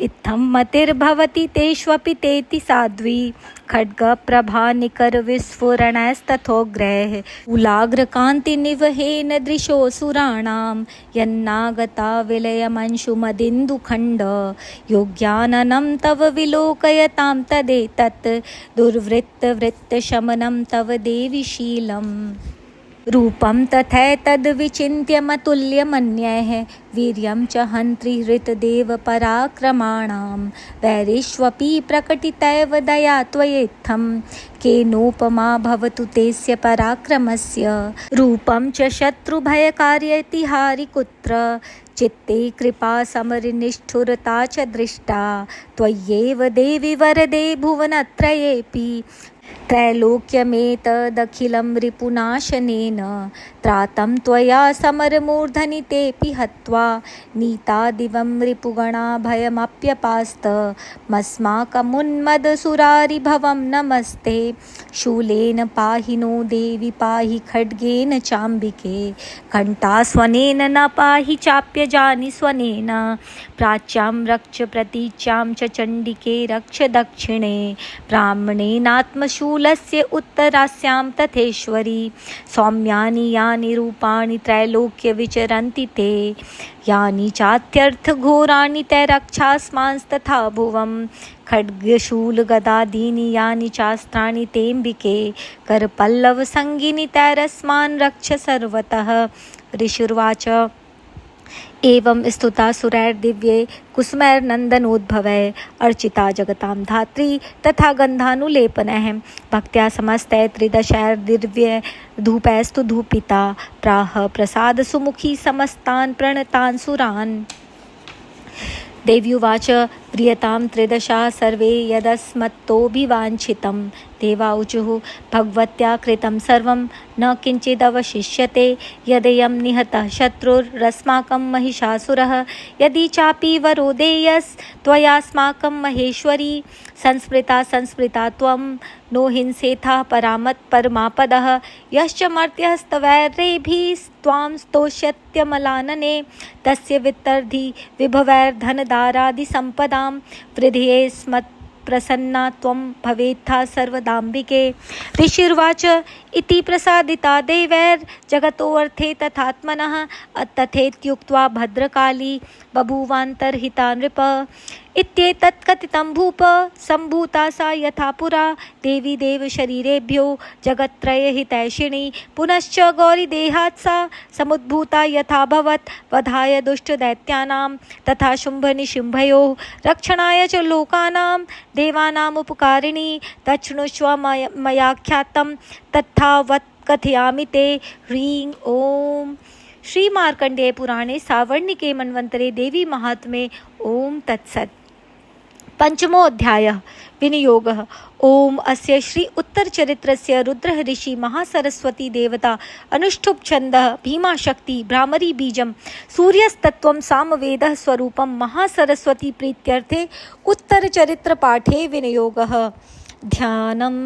इत्थं मतिर्भवति तेष्वपि तेति साध्वी खड्गप्रभानिकरविस्फुरणैस्तथोग्रैः उलाग्रकान्तिनिवहेन दृशोऽसुराणां यन्नागता विलयमंशुमदिन्दुखण्ड योग्याननं तव विलोकयतां तदेतत् दुर्वृत्तवृत्तशमनं तव देवि शीलम् रूपं तथैतद्विचिन्त्यमतुल्यमन्यैः वीर्यं च हन्त्रिहृतदेव पराक्रमाणां वैरेष्वपि प्रकटितैव दया त्वयेत्थं केनोपमा भवतु तेस्य पराक्रमस्य रूपं च शत्रुभयकार्यतिहारि कुत्र चित्ते कृपा समरनिष्ठुरता च दृष्टा त्वय्येव देवि वरदे भुवनत्रयेऽपि त्रैलोक्यमेतदखिलं रिपुनाशनेन त्रातं त्वया समरमूर्धनि तेऽपि हत्वा नीता दिवं रिपुगणा भयमप्यपास्तमस्माकमुन्मदसुरारिभवं नमस्ते शूलेन पाहि नो देवि पाहि खड्गेन चाम्बिके घण्टास्वनेन न पाहि चाप्यजानि स्वनेन प्राच्यां रक्ष प्रतीच्यां च चण्डिके रक्ष दक्षिणे ब्राह्मणेनात्मशूलस्य उत्तरास्यां तथेश्वरी सौम्यानि यानि रूपाणि त्रैलोक्य विचरन्ति ते यानि चात्यर्थघोराणि ते रक्षास्मांस्तथा भुवं खड्गशूलगदादीनि यानि चास्त्राणि तेऽम्बिके करपल्लवसङ्गिनि तैरस्मान् रक्ष सर्वतः ऋषिर्वाच एवं स्तुता सुरैर्दिव्ये कुसुमैर्नन्दनोद्भवै अर्चिता जगतां धात्री तथा गन्धानुलेपनैः भक्त्या समस्तै त्रिदशैर्दिव्य धूपैस्तु धूपिता प्राह प्रसाद सुमुखी समस्तान् प्रणतान् सुरान् देव्युवाच प्रियतां त्रिदशा सर्वे यदस्मत्तोऽभिवाञ्छितं देवाऊचुः भगवत्या कृतं सर्वं न किञ्चिदवशिष्यते यदेयं निहतः शत्रुरस्माकं महिषासुरः यदि चापि वरो देयस्त्वयास्माकं महेश्वरी संस्मृता त्वं नो हिंसेथा परमापदः यश्च मर्त्यस्तवैरेभिस्त्वां स्तोष्यत्यमलानने तस्य वित्तर्धि विभवैर्धनदारादिसम्पदां वृद्धिये प्रसन्ना त्वं भवेत्था सर्वदाम्बिके ऋषिर्वाच इति प्रसादिता देवैर्जगतोऽर्थे तथात्मनः तथेत्युक्त्वा भद्रकाली बभूवान्तर्हिता नृप इत्येतत् कथितं भूप सम्भूता सा यथा पुरा देवी देवशरीरेभ्यो जगत्त्रयहितैषिणी पुनश्च गौरीदेहात् सा समुद्भूता यथाभवत् वधाय दुष्टदैत्यानां तथा शुम्भनिशुम्भयोः रक्षणाय च लोकानां देवानामुपकारिणी तच्छृणुष्व मयाख्यातं तथावत् कथयामि ते ह्रीं ओम। श्री मार्कंडेय पुराणे सावर्णिके मन्वन्तरे देवी महात्म्ये ओम तत्सत्। पंचमो अध्यायः विनियोगः। ओम अस्य श्री उत्तरचरित्रस्य रुद्रः ऋषि महासरस्वती देवता अनुष्ठुप् छन्दः भीमाशक्ति भ्रामरी बीजं सूर्यस्तत्त्वं सामवेदः स्वरूपं महासरस्वती प्रीत्यर्थे उत्तरचरित्रपाठे विनियोगः। ध्यानम्।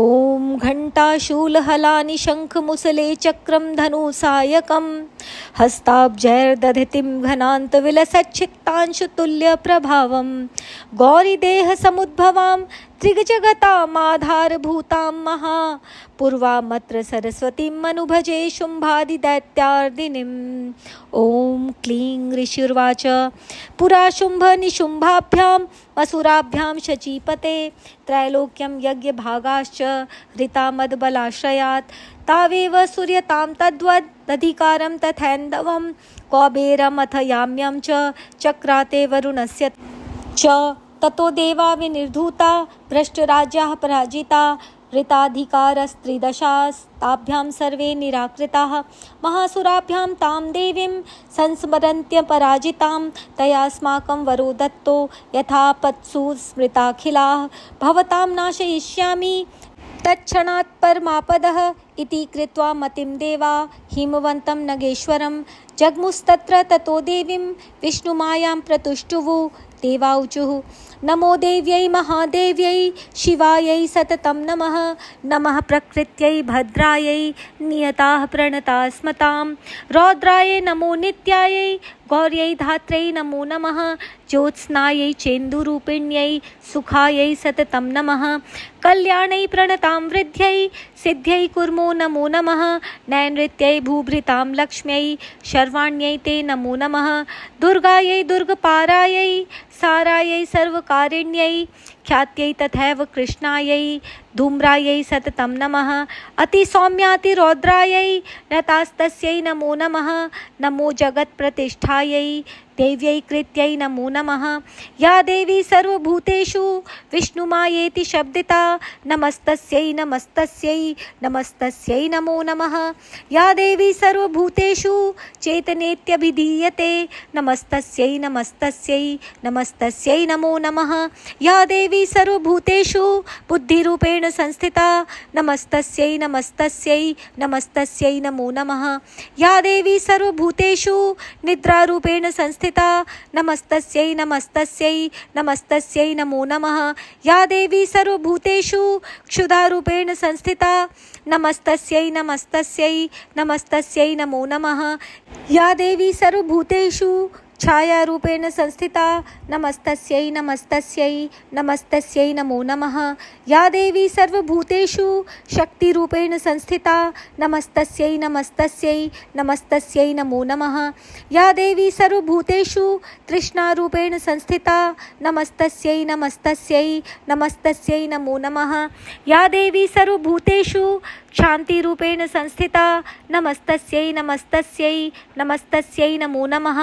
ओम घण्टाशूलहलानि शङ्खमुसले चक्रं धनुसायकं हस्ताब्जैर्दधितिं घनान्तविलसच्छित्तांशुतुल्यप्रभावं गौरीदेहसमुद्भवां त्रिजगतामाधारभूतां महापूर्वामत्र सरस्वतीं मनुभजे शुम्भादिदैत्यार्दिनीम्। ओम क्लीं ऋषिर्वाच पुरा शुम्भनिशुम्भाभ्याम् असुराभ्यां शचीपते त्रैलोक्यं यज्ञभागाश्च हृता मदबलाश्रयात् तावेव सूर्यतां तद्वदधिकारं तथैन्दवं कौबेरमथ याम्यं च चक्राते वरुणस्य च ततो देवा विनिर्धूता भ्रष्टराज्याः पराजिता ऋताधिकारस्त्रिदशास्ताभ्यां सर्वे निराकृताः महासुराभ्यां तां देवीं संस्मरन्त्यपराजितां तयास्माकं वरो दत्तो यथापत्सु स्मृताखिलाः भवतां नाशयिष्यामि तत्क्षणात् परमापदः इति कृत्वा मतिं देवा हिमवन्तं नगेश्वरं जग्मुस्तत्र ततो देवीं विष्णुमायां प्रतुष्टुवु देवाऊचुः नमो देव्यै महादेव्यै शिवायै सततं नमः नमः प्रकृत्यै भद्रायै नियताः प्रणता स्मतां रौद्रायै नमो नित्यायै गौर्यै धात्र्यै नमो नमः ज्योत्स्नायै चेन्दुरूपिण्यै सुखायै सततं नमः कल्याणै प्रणतां वृद्ध्यै सिद्ध्यै कुर्मो नमो नमः नैनृत्यै भूभृतां लक्ष्म्यै शर्वाण्यै ते नमो नमः दुर्गायै दुर्गपारायै सारायै सर्वकारिण्यै ख्यात्यै तथैव कृष्णायै धूम्रायै सततं नमः अतिसौम्यातिरौद्रायै रतास्तस्यै नमो नमः नमो जगत्प्रतिष्ठायै देव्यै कृत्यै नमो नमः या देवी सर्वभूतेषु विष्णुमायेति शब्दिता नमस्तस्यै नमस्तस्यै नमस्तस्यै नमो नमः या देवी सर्वभूतेषु चेतनेत्यभिधीयते नमस्तस्यै नमस्तस्यै नमस्तस्यै नमो नमः या देवी देवी सर्वभूतेषु बुद्धिरूपेण संस्थिता नमस्तस्यै नमस्तस्यै नमस्तस्यै नमो नमः। या देवी सर्वभूतेषु निद्रारूपेण संस्थिता नमस्तस्यै नमस्तस्यै नमस्तस्यै नमो नमः। या देवी सर्वभूतेषु क्षुधारूपेण संस्थिता नमस्तस्यै नमस्तस्यै नमस्तस्यै नमो नमः। या देवी सर्वभूतेषु छायारूपेण संस्थिता नमस्तस्यै नमस्तस्यै नमस्तस्यै नमो नमः। या देवी सर्वभूतेषु शक्तिरूपेण संस्थिता नमस्तस्यै नमस्तस्यै नमस्तस्यै नमो नमः। या देवी सर्वभूतेषु तृष्णारूपेण संस्थिता नमस्तस्यै नमस्तस्यै नमस्तस्यै नमो नमः। या देवी सर्वभूतेषु शान्तिरूपेण संस्थिता नमस्तस्यै नमस्तस्यै नमस्तस्यै नमो नमः।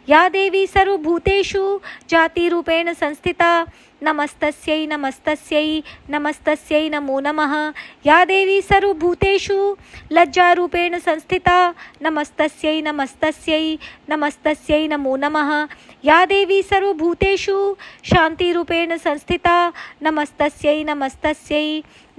या देवी सर्वभूतेषु जातिरूपेण संस्थिता नमस्तस्यै नमस्तस्यै नमस्तस्यै नमो नमः। या देवी सर्वभूतेषु लज्जारूपेण संस्थिता नमस्तस्यै नमस्तस्यै नमस्तस्यै नमो नमः। या देवी सर्वभूतेषु शान्तिरूपेण संस्थिता नमस्तस्यै नमस्तस्यै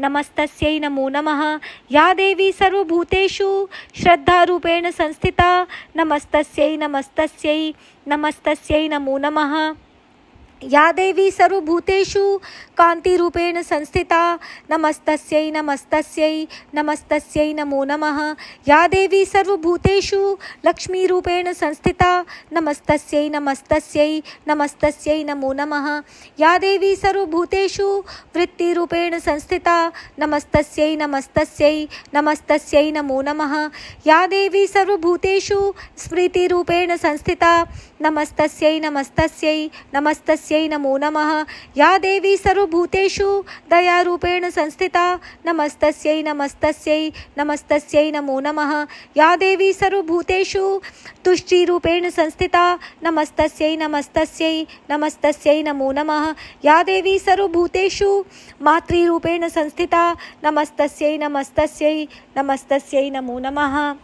नमस्तस्यै नमो नमः। या देवी सर्वभूतेषु श्रद्धारूपेण संस्थिता नमस्तस्यै नमस्तस्यै नमस्तस्यै नमो नमः। या देवी सर्वभूतेषु कान्तिरूपेण संस्थिता नमस्तस्यै नमस्तस्यै नमस्तस्यै नमो नमः। या देवी सर्वभूतेषु लक्ष्मीरूपेण संस्थिता नमस्तस्यै नमस्तस्यै नमस्तस्यै नमो नमः। या देवी सर्वभूतेषु वृत्तिरूपेण संस्थिता नमस्तस्यै नमस्तस्यै नमस्तस्यै नमो नमः। या देवी सर्वभूतेषु स्मृतिरूपेण संस्थिता नमस्तस्यै नमस्तस्यै नमस्तस्यै नमो नमः। या देवी सर्वभूतेषु दयारूपेण संस्थिता नमस्तस्यै नमस्तस्यै नमस्तस्यै नमो नमः। या देवी सर्वभूतेषु तुष्टिरूपेण संस्थिता नमस्तस्यै नमस्तस्यै नमस्तस्यै नमो नमः। या देवी सर्वभूतेषु मातृरूपेण संस्थिता नमस्तस्यै नमस्तस्यै नमस्तस्यै नमो नमः।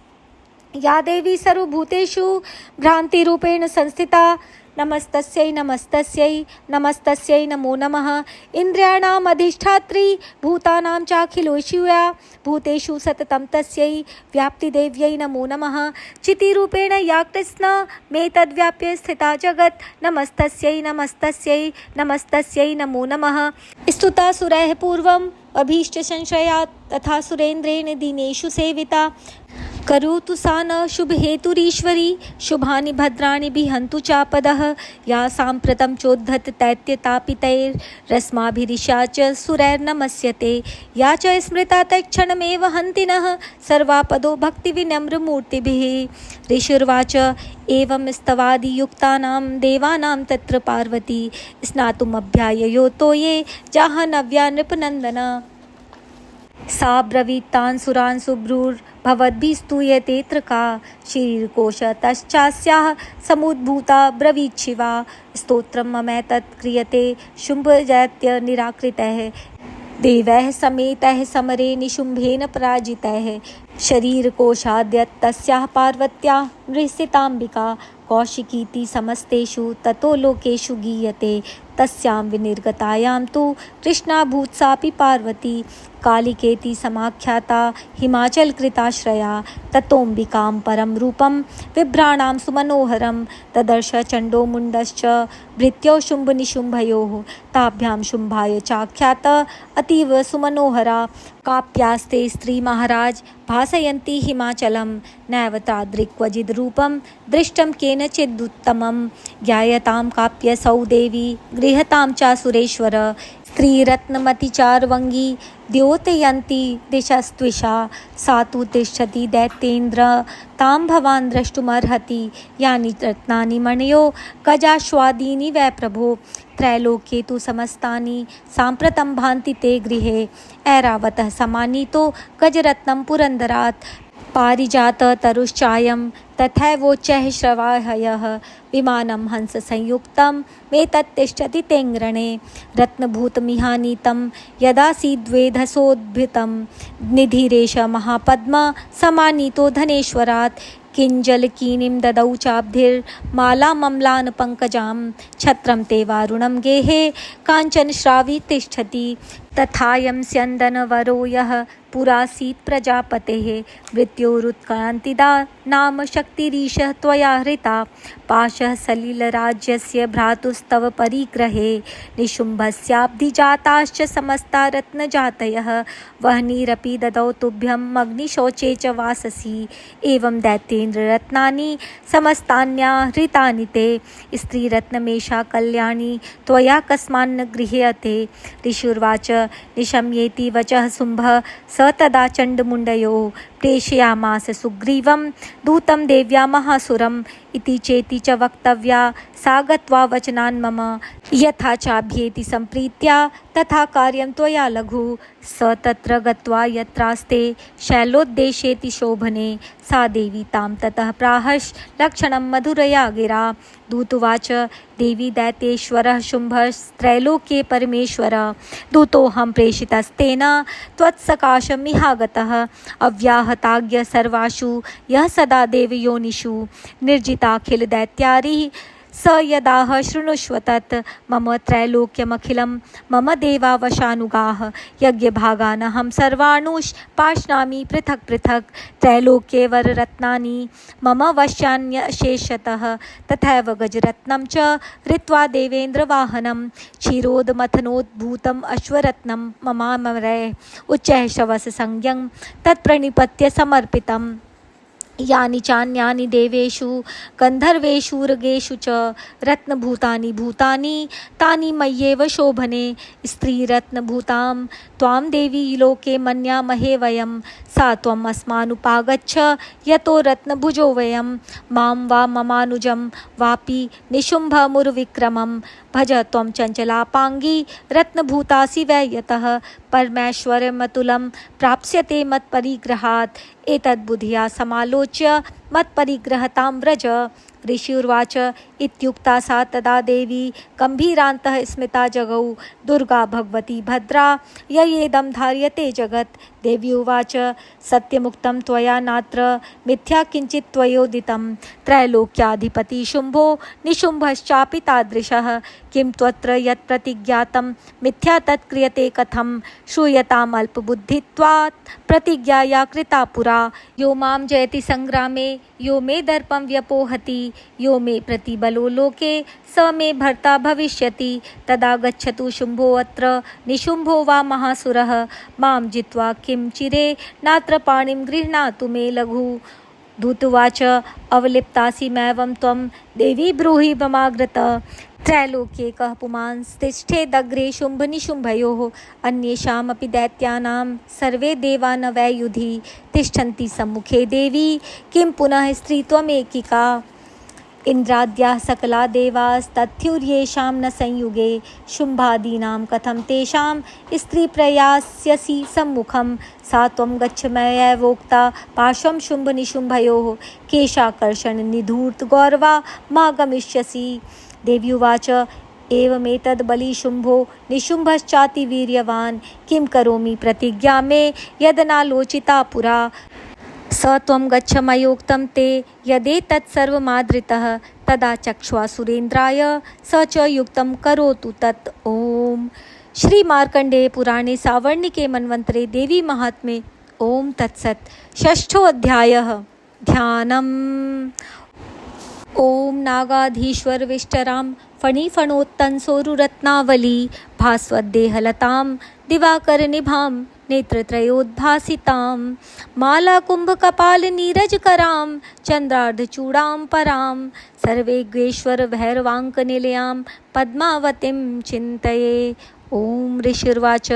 या देवी सर्वभूतेषु भ्रान्तिरूपेण संस्थिता नमस्तस्यै नमस्तस्यै नमस्तस्यै नमो नमः। इन्द्रियाणाम् अधिष्ठात्री भूतानां चाखिलेषु भूतेषु सततं तस्यै व्याप्तिदेव्यै नमो नमः। चितिरूपेण या कृष्णा मेतद्व्याप्य स्थिता जगत् नमस्तस्यै नमस्तस्यै नमस्तस्यै नमो नमः। स्तुतासुरैः पूर्वम् अभीष्टसंशयात् तथा सुरेन्द्रेण दीनेषु सेविता करोतु सा न शुभहेतुरीश्वरी शुभानि भद्राणि बिहन्तु चापदः। या साम्प्रतं चोद्धत दैत्यतापितैरस्माभिरिषा च सुरैर्नमस्यते। या च स्मृता तत्क्षणमेव हन्तिनः सर्वापदो भक्तिविनम्रमूर्तिभिः। ऋषिर्वाच एवं स्तवादियुक्तानां देवानां तत्र पार्वती स्नातुमभ्याययोतो ये जाह्नव्या नृपनन्दन। सा ब्रवीतान् सुरान् सुब्रूर्भवद्भिः स्तूयतेऽत्र का शरीरकोशतश्चास्याः समुद्भूता ब्रवीच्छिवा। स्तोत्रं ममैतत् क्रियते शुम्भदैत्य निराकृतैः देवैः समेतैः समरे निशुम्भेन पराजितैः। शरीरकोशाद्यतस्याः पार्वत्याः नृसिताम्बिका कौशिकीति समस्तेषु ततो लोकेषु गीयते। तस्यां विनिर्गतायां तु कृष्णाभूत्सापि पार्वती कालिकेति समाख्याता हिमाचलकृताश्रया। ततोऽम्बिकां परं रूपं बिभ्राणां सुमनोहरं ददर्श चण्डो मुण्डश्च भृत्यो शुम्भनिशुम्भयोः। ताभ्यां शुम्भाय चाख्यात अतीव सुमनोहरा काप्यास्ते स्त्रीमहाराज भासयन्ती हिमाचलं। नैव तादृक्वचिद् रूपं दृष्टं केनचिदुत्तमं ज्ञायतां काप्यसौ देवी गृहतां चासुरेश्वर। स्त्रीरत्नमतिचार्वङ्गी द्योतयन्ती दिशस्त्विषा सा तु तिष्ठति दैत्येन्द्र तां भवान् द्रष्टुमर्हति। यानि रत्नानि मणयो गजाश्वादीनि वै प्रभो त्रैलोक्ये तु समस्तानि साम्प्रतं भान्ति ते गृहे। ऐरावतः समानीतो गजरत्नं पुरन्दरात् पारिजाततरुश्चायं तथैवोच्चैः श्रवाहयः। विमानं हंससंयुक्तं मेतत्तिष्ठति तेङ्ग्रणे रत्नभूतमिहानीतं यदासीद्वेधसोद्भितं निधिरेष महापद्म समानीतो धनेश्वरात्। किञ्जलकीनीं ददौ चाब्धिर्मालामम्लान् पङ्कजां छत्रं ते वारुणं गेहे काञ्चनश्रावी तिष्ठति तथायं स्यन्दनवरो यः पुरासीत् प्रजापतेः मृत्योरुत्क्रान्तिदा नाम शक्तिरीशः त्वया हृता पाशः सलिलराज्यस्य भ्रातुस्तव परिग्रहे निशुम्भस्याब्धिजाताश्च समस्ता रत्नजातयः वह्निरपि ददौ तुभ्यं अग्निशौचे च वाससि एवं दैत्येन्द्ररत्नानि समस्तान्याहृतानि ते स्त्रीरत्नमेषा कल्याणी त्वया कस्मान्न गृह्यते ऋषिर्वाच निशम्येति वचः शुम्भः स तदा चण्डमुण्डयोः प्रेषयामास सुग्रीवं दूतं देव्या महासुरम् इति चेति च वक्तव्या सा गत्वा वचनान् मम यथा चाभ्येति सम्प्रीत्या तथा कार्यं त्वया लघु स तत्र गत्वा यत्रास्ते शैलोद्देशेति शोभने सा देवी तां ततः प्राहश् लक्षणं मधुरया गिरा दूतुवाच देवी दैत्येश्वरः शुम्भस्त्रैलोक्ये परमेश्वर दूतोऽहं प्रेषितस्तेन त्वत्सकाशमिहागतः अव्याहताज्ञ सर्वासु यः सदा देवयोनिषु निर्जिताखिल दैत्यारिः स यदाह शृणुष्व तत् मम त्रैलोक्यमखिलं मम देवावशानुगाः यज्ञभागानहं सर्वाणुष पाश्नामि पृथक् पृथक् त्रैलोक्ये वररत्नानि मम वश्यान्यशेषतः तथैव गजरत्नं च ऋत्वा देवेन्द्रवाहनं क्षीरोदमथनोद्भूतम् अश्वरत्नं ममामरैः उच्चैः शवससंज्ञं तत्प्रणिपत्य समर्पितम् यानि चान्यानि देवेषु गन्धर्वेषु च रत्नभूतानि भूतानि तानि मय्येव शोभने स्त्रीरत्नभूतां त्वां देवी लोके मन्यामहे वयं सा त्वम् अस्मानुपागच्छ यतो रत्नभुजो वयं मां वा ममानुजं वापि निशुम्भमुर्विक्रमं भज त्वं चञ्चलापाङ्गी रत्नभूतासि वै यतः परमैश्वर्यमतुलं प्राप्स्यते मत्परिग्रहात् एतद्बुद्ध्या समालोच्य मत्परिग्रहतां व्रज ऋषिर्वाच इत्युक्ता सा तदा देवी गम्भीरान्तः स्मिता जगौ दुर्गा भगवती भद्रा ययेदं धार्यते जगत् देवी उवाच सत्यमुक्तं त्वया नात्र मिथ्या किञ्चित् त्वयोदितं त्रैलोक्याधिपति शुम्भो निशुम्भश्चापि तादृशः किं त्वत्र यत् प्रतिज्ञातं मिथ्या तत् क्रियते कथं श्रूयताम् अल्पबुद्धित्वात् प्रतिज्ञाया कृता पुरा यो मां जयति संग्रामे यो मे दर्पं व्यपोहति यो मे प्रतिबलो लोके स मे भर्ता भविष्यति तदा गच्छतु शुम्भोऽत्र निशुम्भो वा महासुरः मां जित्वा किं चिरे नात्र पाणिं गृह्णातु मे लघु दूतुवाच अवलिप्तासि मैवं त्वं देवी ब्रूहि ममाग्रत त्रैलोक्ये कः पुमांस्तिष्ठेदग्रे शुम्भनिशुम्भयोः अन्येषामपि दैत्यानां सर्वे देवा न वै युधि तिष्ठन्ति सम्मुखे देवी किं पुनः स्त्रीत्वमेकिका इन्द्राद्याः सकला देवास्तथ्युर्येषां न संयुगे शुम्भादीनां कथं तेषां स्त्रीप्रयास्यसि सम्मुखं सा त्वं गच्छ मयैवोक्ता पार्श्वं शुम्भनिशुम्भयोः केशाकर्षणनिधूर्तगौरवा मा गमिष्यसि देवी उवाच एवमेतद् बलिशुम्भो निशुम्भश्चाति वीर्यवान् किं करोमि प्रतिज्ञा मे यदनालोचिता पुरा स त्वं गच्छ मयोक्तं ते यदेतत् सर्वमादृतः तदा चक्ष्वा सुरेन्द्राय स च युक्तं करोतु तत् ओम श्री मार्कंडेय पुराणे सावर्णिके मन्वन्तरे देवी महात्म्ये ओम तत्सत् षष्ठोऽध्यायः ध्यानम् ओम नागाधीश्वरविष्टरां फणिफणोत्तंसोरुरत्नावली भास्वद्देहलतां दिवाकरनिभां नेत्रत्रयोद्भासितां मालाकुम्भकपालनीरजकरां चन्द्रार्धचूडां परां सर्वेग्वेश्वरभैरवाङ्कनिलयां पद्मावतीं चिन्तये ओम ऋषिर्वाच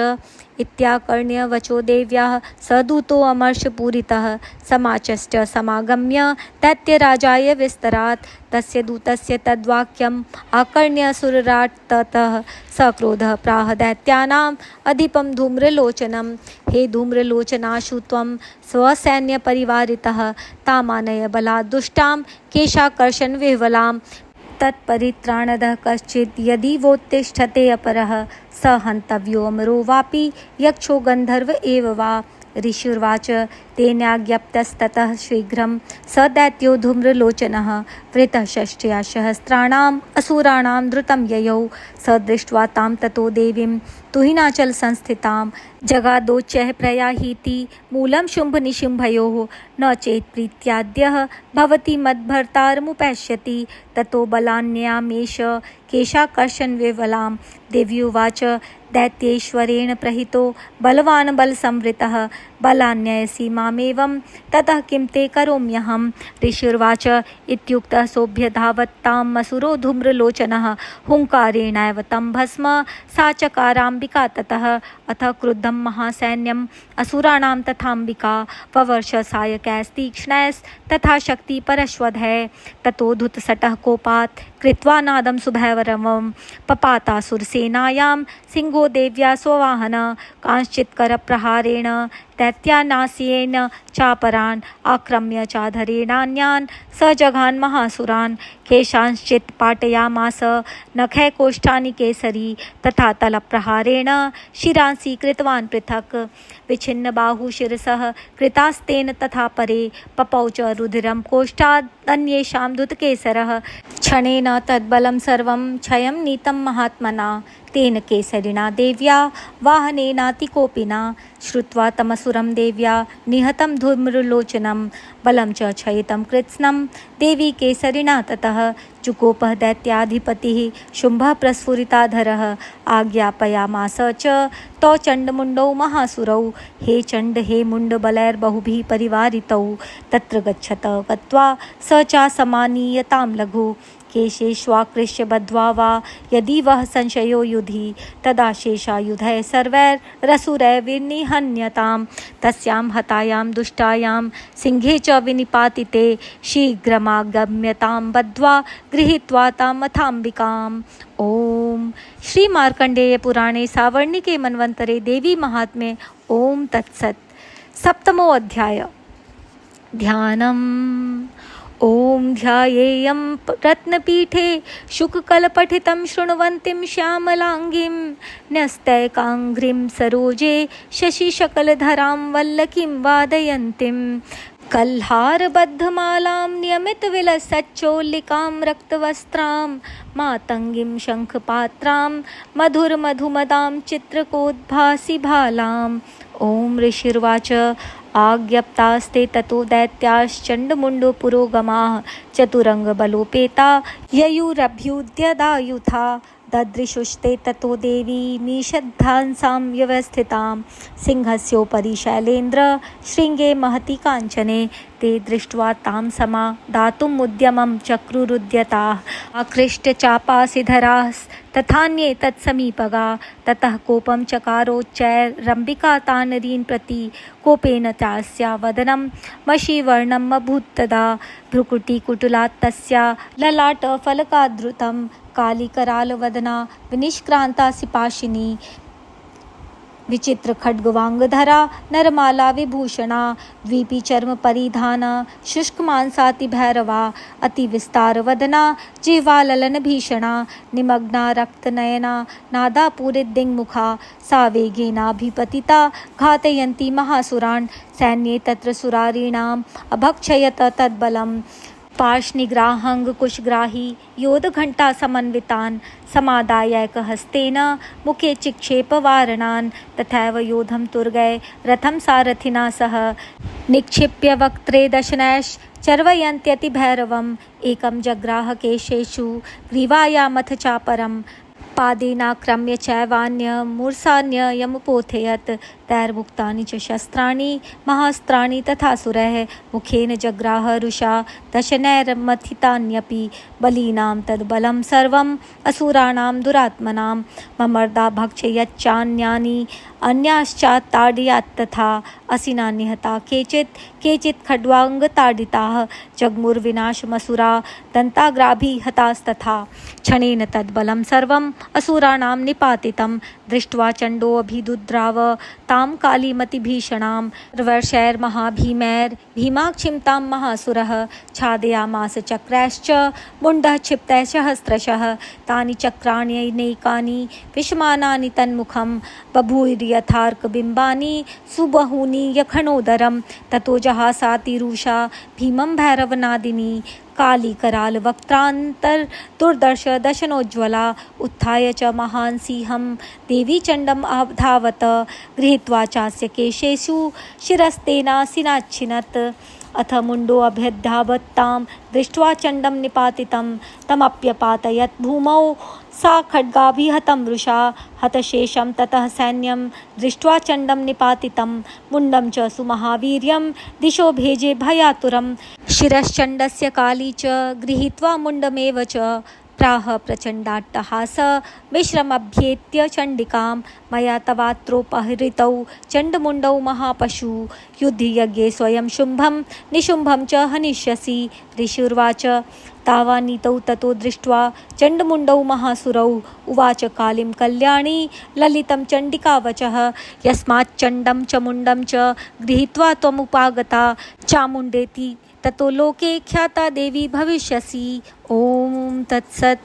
इत्याकर्ण्य वचो देव्याः सदूतो अमर्षपूरितः समाचष्ट समागम्य दैत्यराजाय विस्तरात् तस्य दूतस्य तद्वाक्यम् आकर्ण्य सुरराट् ततः सक्रोधः प्राह दैत्यानाम् अधिपं धूम्रलोचनं हे धूम्रलोचनाशु त्वं स्वसैन्यपरिवारितः तामानय बलात् दुष्टां केशाकर्षणविह्वलां तत्परित्राणदः कश्चित् यदि वोत्तिष्ठते अपरः स हन्तव्यो अमरो वापि यक्षो गन्धर्व एव वा ऋषिर्वाच तेनाज्ञप्तस्ततः शीघ्रं स दैत्यो धूम्रलोचनः वृतः षष्ट्या सहस्राणाम् असुराणां द्रुतं ययौ स दृष्ट्वा तां ततो देवीं तुहिनाचल संस्थितां जगादोच्चैः प्रयाहीति मूलं शुम्भनिशुम्भयोः न चेत् प्रीत्याद्यः भवति मद्भर्तारमुपैष्यति ततो बलान्यामेष केशाकर्षणविवलां देव्युवाच दैत्येश्वरेण प्रहितो बलवान् बलसंवृतः बलान्ययसि मामेवं ततः किं ते करोम्यहं ऋषिर्वाच इत्युक्तः सोऽभ्यधावत् असुरो धूम्रलोचनः हुङ्कारेणैव तं भस्म सा चकाराम्बिका ततः अथ क्रुद्धं महासैन्यम् असुराणां तथाम्बिका ववर्ष सायकैस्तीक्ष्णैस्तथा शक्तिपरश्वधैः ततो धुतसटः कोपात् कृत्वा नादं सुभैरवं पपातासुरसेनायां सिंहो देव्या स्ववाहन कांश्चित्करप्रहारेण दैत्यानास्येन चापरान् आक्रम्य चाधरेणान्यान् स जघान् महासुरान् केशांश्चित् पाटयामास नखैकोष्ठानि केसरी तथा तलप्रहारेण शिरांसि कृतवान् पृथक् विच्छिन्नबाहुशिरसः कृतास्तेन तथा परे पपौ च रुधिरं कोष्ठाद् अन्येषां धृतकेसरः क्षणेन तद्बलं सर्वं क्षयं नीतं महात्मना तेन केसरिणा देव्या वाहनेनातिकोपिना श्रुत्वा तमसुरं देव्या निहतं धूम्रलोचनं बलं च क्षयितं कृत्स्नं देवी केसरिणा ततः चुकोपः दैत्याधिपतिः शुम्भः प्रस्फुरिताधरः आज्ञापयामास च तौ चण्डमुण्डौ महासुरौ हे चण्ड हे मुण्डबलैर्बहुभिः परिवारितौ तत्र गच्छत गत्वा स चासमानीयतां लघु केशेष्वाकृष्य बद्ध्वा वा यदि वः संशयो युधि तदा शेषायुधैः सर्वैरसुरैर्विनिहन्यतां तस्यां हतायां दुष्टायां सिंहे च विनिपातिते शीघ्रमागम्यतां बद्ध्वा गृहीत्वा तामथाम्बिकाम्। ओम श्री मार्कंडेय पुराणे सावर्णिके मन्वन्तरे देवी महात्म्ये ओम तत्सत्। सप्तमो अध्याय ध्यानम्। ओम ध्यायेयं रत्नपीठे शुककलपठितं शृण्वन्तीं श्यामलाङ्गीं न्यस्तैकाङ्घ्रिं सरोजे शशिशकलधरां वल्लकीं वादयन्तीं कल्हारबद्धमालां नियमितविलसच्चोल्लिकां रक्तवस्त्रां मातङ्गीं शङ्खपात्रां मधुरमधुमदां चित्रकोद्भासि भालाम्। ओम ऋषिर्वाच आज्ञप्तास्ते ततो दैत्याश्चण्डमुण्डो पुरोगमाः चतुरङ्गबलोपेता ययुरभ्युद्यदायुथा ददृशुस्ते ततो देवी मीषद्धांसां व्यवस्थितां सिंहस्योपरि शैलेन्द्र शृङ्गे महति काञ्चने ते दृष्ट्वा तां समा दातुमुद्यमं चक्रुरुद्यताः आकृष्टचापासिधराः तथान्ये तत्समीपगा ततः कोपं चकारोच्चैरम्बिका तानरीन् प्रति कोपेन चास्या वदनं मषीवर्णम् अभूत् तदा भ्रुकुटिकुटुलात् तस्या ललाटफलकाद्धृतं कालिकरालवदना विनिष्क्रान्ता सिपाशिनी विचित्र खड्गवांगधरा नरमाला विभूषणा द्वीपी चर्म परिधाना शुष्कमांसाति भैरवा अति विस्तार वदना जिह्वा ललन भीषणा निमग्ना रक्तनयना नादा पूरिदिङ्मुखा सा वेगेनाभिपतिता घातयन्ती महासुरान् सैन्ये तत्र सुरारीणाम् अभक्षयत तद्बलम् पाशनिग्राहङ्कुशग्राही योधघण्टा समन्वितान् समादायैकहस्तेन मुखे चिक्षेपवारणान् तथैव योधं तुर्गै रथं सारथिना सह निक्षिप्य वक्त्रे दशनैश्चर्वयन्त्यतिभैरवम् एकं जग्राह केशेषु ग्रीवायामथ चापरम् पादेनाक्रम्य चैवान्यमूर्धान्ययमुपोथयत् तैर्मुक्तानि च शस्त्राणि महास्त्राणि तथासुरैः मुखेन जग्राह रुषा दशनैर्मथितान्यपि बलीनां तद्बलं सर्वम् असुराणां दुरात्मनां ममर्दा भक्षयच्चान्यानि अन्याश्चात्ताडयत्तथा असिना निहता केचित् खड्वाङ्गताडिताः जग्मुर्विनाशमसुरा दन्ताग्राभिः हतास्तथा क्षणेन तद्बलं सर्वम् असुराणां निपातितं दृष्ट्वा चण्डोऽभिदुद्राव तां तां कालीमतिभीषणां वर्षैर्महाभीमैर्भीमाक्षिं तां महासुरः छादयामास चक्रैश्च मुण्डः क्षिप्तैः सहस्रशः तानि चक्राण्यनैकानि विषमानानि तन्मुखं बभूर्यथार्कबिम्बानि सुबहूनि यखनोदरं ततो जहासातिरुषा भीमं भैरवनादिनी काली कराल वक्त्रांतर दुर्दर्श दशनोज्ज्वला उत्थाय च महान् सिंहं देवी चण्डम् अधावत गृहीत्वा चास्य केशेषु शिरस्तेनासिनाच्छिनत् अथ मुण्डोऽभ्यधावत्तां दृष्ट्वा चण्डं निपातितं तमप्यपातयत् भूमौ सा खड्गाभिहतं वृषा हतशेषं ततः सैन्यं दृष्ट्वा चण्डं निपातितं मुण्डं च सुमहावीर्यं दिशो भेजे भयातुरं शिरश्चण्डस्य काली च गृहीत्वा मुण्डमेव च प्राह प्रचण्डाट्टहास मिश्रमभ्येत्य चण्डिकां मया तवात्रोपहृतौ चण्डमुण्डौ महापशु युद्धयज्ञे स्वयं शुम्भं निशुम्भं च हनिष्यसि ऋषिर्वाच तावानीतौ ततो दृष्ट्वा चण्डमुण्डौ महासुरौ उवाच कालीं कल्याणी ललितं चण्डिकावचः यस्माच्चण्डं च मुण्डं च गृहीत्वा त्वमुपागता चामुण्डेति ततो लोके ख्याता देवी भविष्यसि। ओम तत्सत।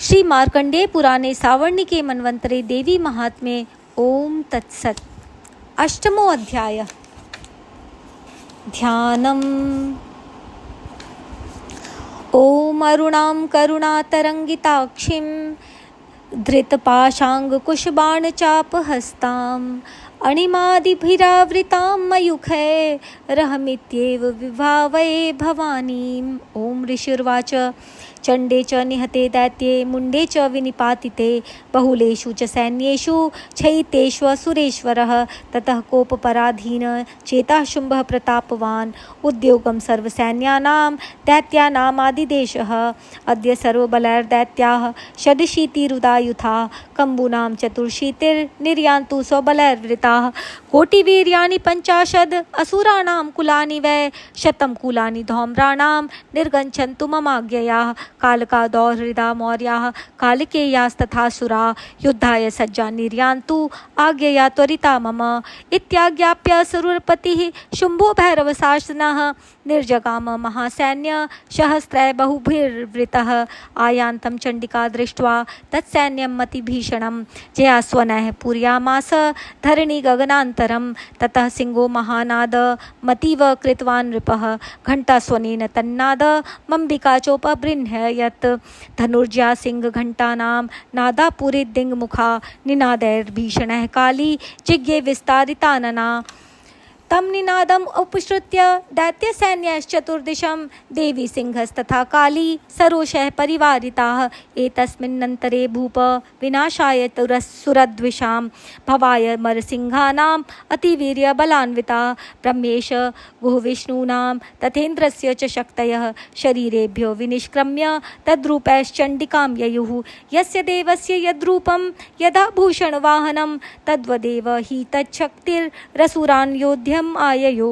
श्री मार्कंडेय पुराणे सावर्णिके मन्वंतरे देवी महात्म्ये। ओम तत्सत। अष्टमो अध्याय। ध्यानम्। ओम अरुणां करुणातरंगिताक्षीं धृतपाशाङ्कुशबाणचापहस्ताम् अणिमादिभिरावृतां मयूखैरहमित्येव विभावये भवानीम्। ओम ऋषिर्वाच चण्डे च निहते दैत्ये मुण्डे च विनिपातिते बहुलेषु च सैन्येषु क्षयितेष्वसुरेश्वरः ततः कोपपराधीन चेतः शुम्भः प्रतापवान् उद्योगं सर्वसैन्यानां दैत्यानामादिदेशः अद्य सर्वबलैर्दैत्याः षडशीतिरुदायुधाः कम्बूनां चतुर्शीतिर्निर्यान्तु स्वबलैर्वृताः कोटिवीर्याणि 50 असुराणां कुलानि वै 100 कुलानि धौम्राणां निर्गच्छन्तु ममाज्ञया कालकादौर्हृदा मौर्याः कालिकेयास्तथासुरा युद्धाय सज्जा निर्यान्तु आज्ञया त्वरिता मम इत्याज्ञाप्य सुरपतिः शुम्भो भैरवशासनः निर्जगाम महासैन्य सहस्रै बहुभिर्वृतः आयान्तं चण्डिका दृष्ट्वा तत्सैन्यं मतिभीषणं जयास्वनैः पूरयामास धरणी गगनान्तरं ततः सिंहो महानाद मतीव कृतवान् नृपः घण्टास्वनेन तन्नाद मम्बिका चोपबृंहयत् धनुर्जा सिंह घण्टानां नादापुरीद्दिङ्मुखा निनादैर्भीषणः काली जिज्ञे विस्तारितानना तं निनादम् उपसृत्य दैत्यसैन्यश्चतुर्दिशं देवी सिंहस्तथा काली सरोषैः परिवारिताः एतस्मिन्नन्तरे भूप विनाशाय सुरद्विषां भवाय मरसिंहानाम् अतिवीर्यबलान्विता ब्रह्मेश गुहविष्णूनां तथेन्द्रस्य च शक्तयः शरीरेभ्यो विनिष्क्रम्य तद्रूपैश्चण्डिकां ययुः यस्य देवस्य यद्रूपं यदा भूषणवाहनं तद्वदेव हि तच्छक्तिरसुरान् योध्य आययो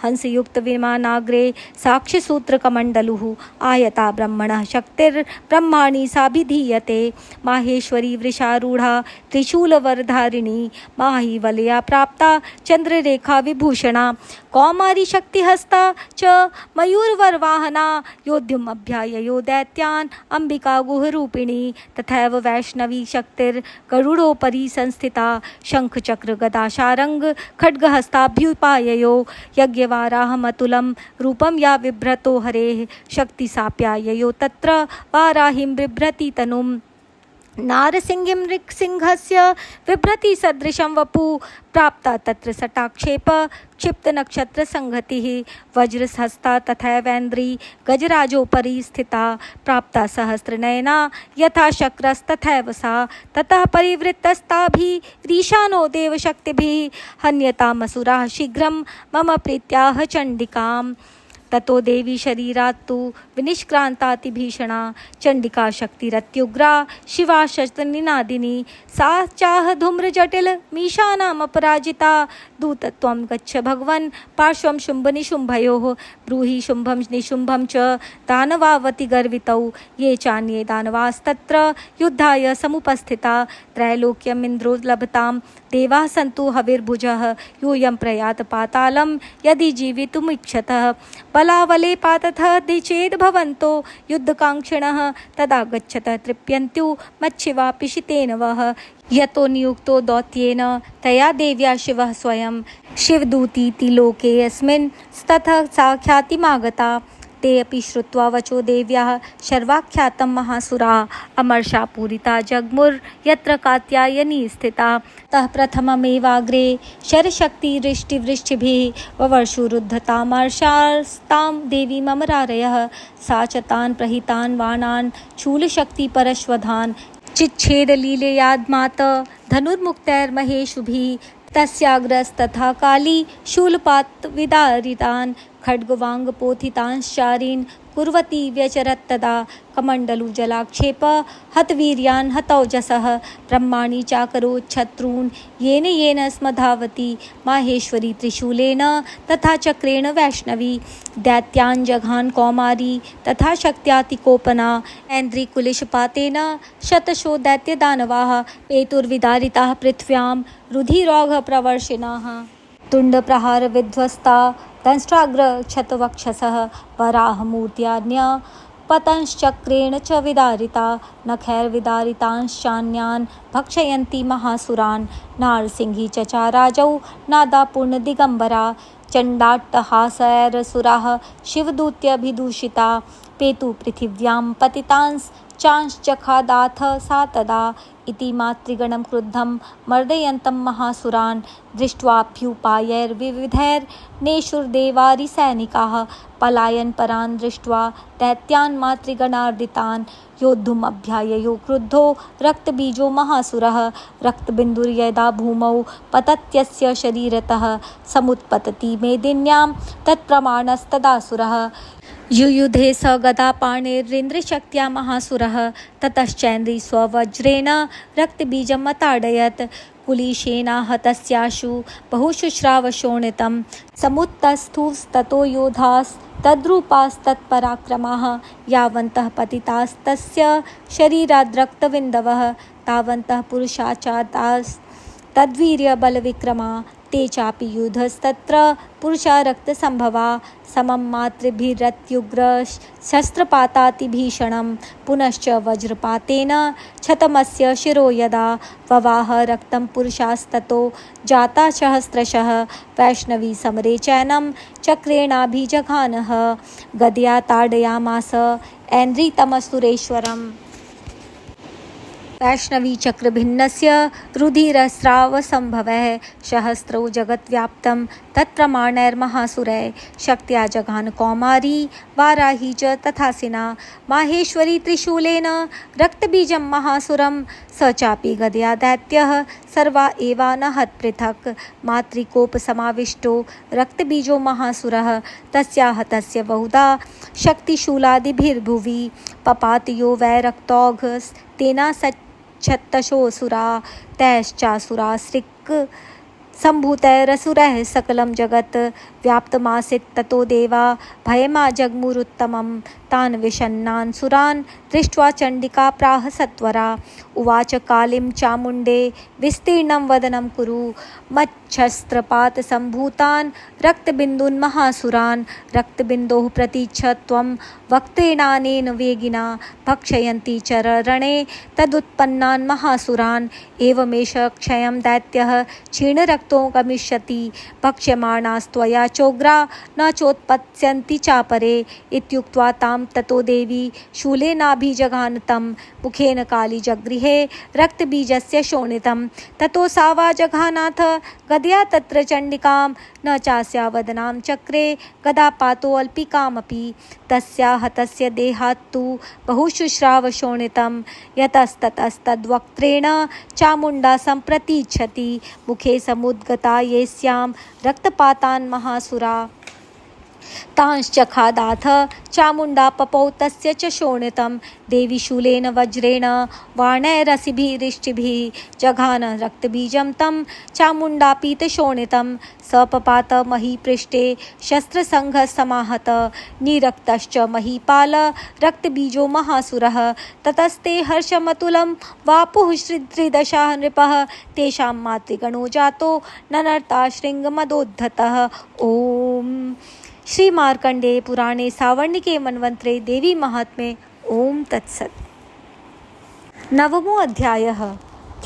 हंसयुक्त विमानाग्रे साक्षिसूत्रकमण्डलुः आयता ब्रह्मणः शक्तिर्ब्रह्माणि साभिधीयते माहेश्वरी वृषारूढ़ा त्रिशूलवरधारिणी माहिवलया प्राप्ता चंद्ररेखा विभूषणा कौमारी शक्तिहस्ता च मयूरवरवाहना योद्धुम् अभ्याययो दैत्यान् अंबिका गुहरूपिणी तथैव वैष्णवी शक्तिर्गरुडोपरि संस्थिता शंखचक्र गदाशारंग खड्गहस्ताभ्युपाययो यज्ञवाराहमतुलं रूपं या बिभ्रतो हरेः शक्तिसाप्याययो तत्र वाराहिं बिभ्रति तनुं नारसिंहिं ऋक्सिंहस्य बिभ्रति सदृशं वपु प्राप्ता तत्र सटाक्षेप क्षिप्तनक्षत्रसंहतिः वज्रहस्ता तथैवेन्द्री गजराजोपरि स्थिता प्राप्ता सहस्रनयना यथा शक्रस्तथैव सा ततः परिवृत्तस्ताभिरीशानो देवशक्तिभिः हन्यतामसुराः शीघ्रं मम प्रीत्याह चण्डिकाम् ततो देवी शरीरात्तु विनिष्क्रांतातिभीषणा चण्डिका शक्तिरत्युग्रा शिवा शस्त्रनिनादिनी सा चाह धूम्रजटिल मीशानामपराजिता दूतत्वं गच्छ भगवन् पार्श्वं शुम्भनिशुम्भयोः ब्रूहि शुम्भं निशुम्भं च दानवावति गर्वितौ ये चान्ये दानवास्तत्र युद्धाय समुपस्थिता त्रैलोक्यमिन्द्रो लभतां देवाः सन्तु हविर्भुजः यूयं प्रयात पातालं यदि जीवितुमिच्छतः बलावले पाततः चेद् भवन्तो युद्धकाङ्क्षिणः तदा गच्छतः तृप्यन्त्यु मच्छिवा पिशितेन वः यतो नियुक्तो दौत्येन तया देव्या शिवः स्वयं शिवदूतीति लोके यस्मिन् ततः सा ख्यातिमागता ते अपि श्रुत्वा वचो देव्याः शर्वाख्यातं महासुराः अमर्षा पूरिता जग्मुर् यत्र कात्यायनी स्थिता तः प्रथममेवाग्रे शरशक्तिवृष्टिवृष्टिभिः ववर्षुरुद्धतामर्षास्तां देवीममरारयः सा च तान् प्रहितान् बाणान् शूलशक्तिपरश्वधान् चिच्छेदलीलयाद्मात धनुर्मुक्तैर्महेषुभिः तस्याग्रस्तथा काली शूलपातविदारितान् खड्गवाङ्गपोथितांश्चारीन् कुर्वती व्यचरत्तदा कमण्डलुजलाक्षेप हतवीर्यान् हतौजसः ब्रह्माणि चाकरोच्छत्रून् येन येन स्म धावति माहेश्वरी त्रिशूलेन तथा चक्रेण वैष्णवी दैत्यान् जघान् कौमारी तथा शक्त्यातिकोपना ऐन्द्रिकुलिशपातेन शतशो दैत्यदानवाः पेतुर्विदारिताः पृथिव्यां रुधिरौघप्रवर्षिणाः तुण्डप्रहारविध्वस्ता दंष्ट्राग्रक्षतवक्षसः वराहमूर्त्यान्य पतंश्चक्रेण च विदारिता नखैर्विदारितांश्चान्यान् भक्षयन्ति महासुरान् नारसिंही चचाराजौ नादापूर्णदिगम्बरा चण्डाट्टहासैरसुराः शिवदूत्यभिदूषिता पेतु पृथिव्यां पतितांश्चांश्चखादाथ सा तदा इति मातृगणं क्रुद्धं मर्दयन्तं महासुरान् दृष्ट्वाप्युपायैर्विविधैर्नेषुर्देवारिसैनिकाः पलायनपरान् दृष्ट्वा दैत्यान् मातृगणार्दितान् योद्धुमभ्याययो क्रुद्धो रक्तबीजो महासुरः रक्तबिन्दुर्यदा भूमौ पतत्यस्य शरीरतः समुत्पतति मेदिन्यां तत्प्रमाणस्तदासुरः युयुधे स गदापाणिरिन्द्रशक्त्या महासुरः ततश्चैन्द्री स्ववज्रेण रक्तबीजम् अताडयत् कुलीशेनाहतस्याशु बहुशुश्रावशोणितं समुत्तस्थुस्ततो योधास्तद्रूपास्तत्पराक्रमाः यावन्तः पतितास्तस्य शरीराद्रक्तविन्दवः तावन्तः पुरुषाचातास्तद्वीर्यबलविक्रमा ते चापि युधस्तत्र पुरुषा रक्तसम्भवा समं मातृभिरत्युग्रशस्त्रपातातिभीषणं पुनश्च वज्रपातेन क्षतमस्य शिरो यदा ववाह रक्तं पुरुषास्ततो जाता सहस्रशः वैष्णवी समरे चैनं चक्रेणाभिजघानः गदया ताडयामास ऐन्द्रितमसुरेश्वरम् वैष्णवी चक्रभिन्नस्य रुधिरस्रावसम्भवः सहस्रौ जगद्व्याप्तं तत्प्रमाणैर्महासुरैः शक्त्या जघान कौमारी वाराही च तथासिना माहेश्वरी त्रिशूलेन रक्तबीजं महासुरं स चापि गदया दैत्यः सर्वा एवानहत् पृथक् मातृकोपसमाविष्टो रक्तबीजो महासुरः तस्याहतस्य बहुधा शक्तिशूलादिभिर्भुवि पपातयो वै रक्तौघस्तेना छत्तशोऽसुरा तैश्चासुरासृक् सम्भूतैरसुरैः सकलं जगत् व्याप्तमासीत् ततो देवा भयमाजग्मुरुत्तमं तान् विषण्णान् सुरान् दृष्ट्वा चण्डिका प्राह सत्वरा उवाच कालीं चामुण्डे विस्तीर्णं वदनं कुरु मच्छस्त्रपातसम्भूतान् रक्तबिन्दून् महासुरान् रक्तबिन्दोः प्रतीच्छ त्वं वक्त्रेणानेन वेगिना भक्षयन्ति चररणे तदुत्पन्नान् महासुरान् एवमेष क्षयं दैत्यः क्षीणरक्तो गमिष्यति भक्ष्यमाणास्त्वया चोग्रा न चोत्पत्स्यन्ति चापरे इत्युक्त्वा तां ततो देवी शूलेनाभिजघान तं मुखेन काली जगृहे रक्तबीजस्य शोणितं ततो सा वा जघानाथ गदया तत्र चण्डिकां न चास्या वदनां चक्रे गदापातोऽल्पिकामपि तस्या हतस्य देहात्तु बहुशुश्रावशोणितं यतस्ततस्तद्वक्त्रेण चामुण्डा सम्प्रतीच्छति मुखे समुद्गता येस्यां रक्तपातान् महासुरा तांश्चखादाथ चामुण्डा पपौ तस्य च शोणितं देवी शूलेन वज्रेण बाणैरसिभिरिष्टिभिः जघान रक्तबीजं तं चामुण्डापीतशोणितं सपपात महीपृष्ठे शस्त्रसङ्घसमाहत निरक्तश्च महीपाल रक्तबीजो महासुरः ततस्ते हर्षमतुलं वापुः त्रिदशा नृपः तेषां मातृगणो जातो ननर्ता शृङ्गमदोद्धतः। ओम श्री मार्कंडेय पुराणे सावर्णिके मन्वन्तरे देवी महात्म्ये। ओम तत्सत्। नवमो अध्यायः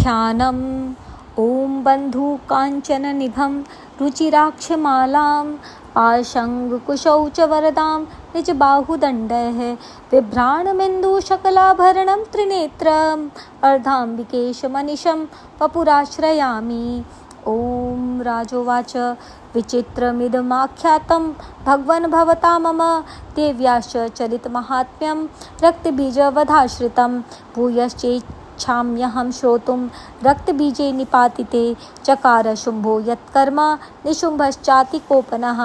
ध्यानम्। ओम बन्धु काञ्चन निभं रुचिराक्षमालां पाशङ्कुशौ च वरदां निजबाहुदण्डैः बिभ्राणमिन्दुशकलाभरणं त्रिनेत्रम् अर्धाम्बिकेशमनिशं वपुराश्रयामि। ओम राजोवाच विचित्रमिदमाख्यातं भगवन् भवता मम देव्याश्च चरितमाहात्म्यं रक्तबीजवधाश्रितं भूयश्चेच्छाम्यहं श्रोतुं रक्तबीजे निपातिते चकार शुम्भो यत्कर्म निशुम्भश्चातिकोपनः।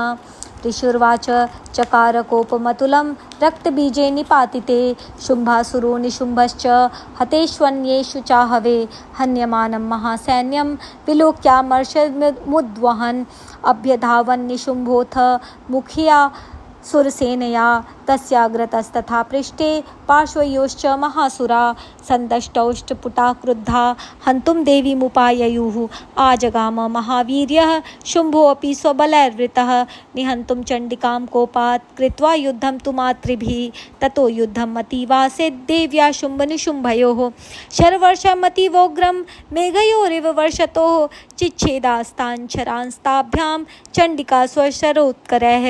ऋषिर्वाच चकारकोपमतुलं रक्तबीजे निपातिते शुम्भासुरो निशुम्भश्च हतेष्वन्येषु चाहवे हन्यमानं महासैन्यं विलोक्यामर्षमुद्वहन् अभ्यधावन्निशुम्भोऽथ मुखिया सुरसेनया तस्याग्रतस्तथा पृष्ठे पार्श्वयोश्च महासुरा सन्दष्टौष्टपुटा क्रुद्धा हन्तुं देवीमुपाययुः आजगाम महावीर्यः शुम्भोऽपि स्वबलैर्वृतः निहन्तुं चण्डिकां कोपात् कृत्वा युद्धं तु मातृभिः ततो युद्धम् अतीवासीत् देव्या शुम्भनिशुम्भयोः शरवर्षमतीवोग्रं मेघयोरिव वर्षतोः चिच्छेदास्ताञ्छरांस्ताभ्यां चण्डिका स्वशरोत्करैः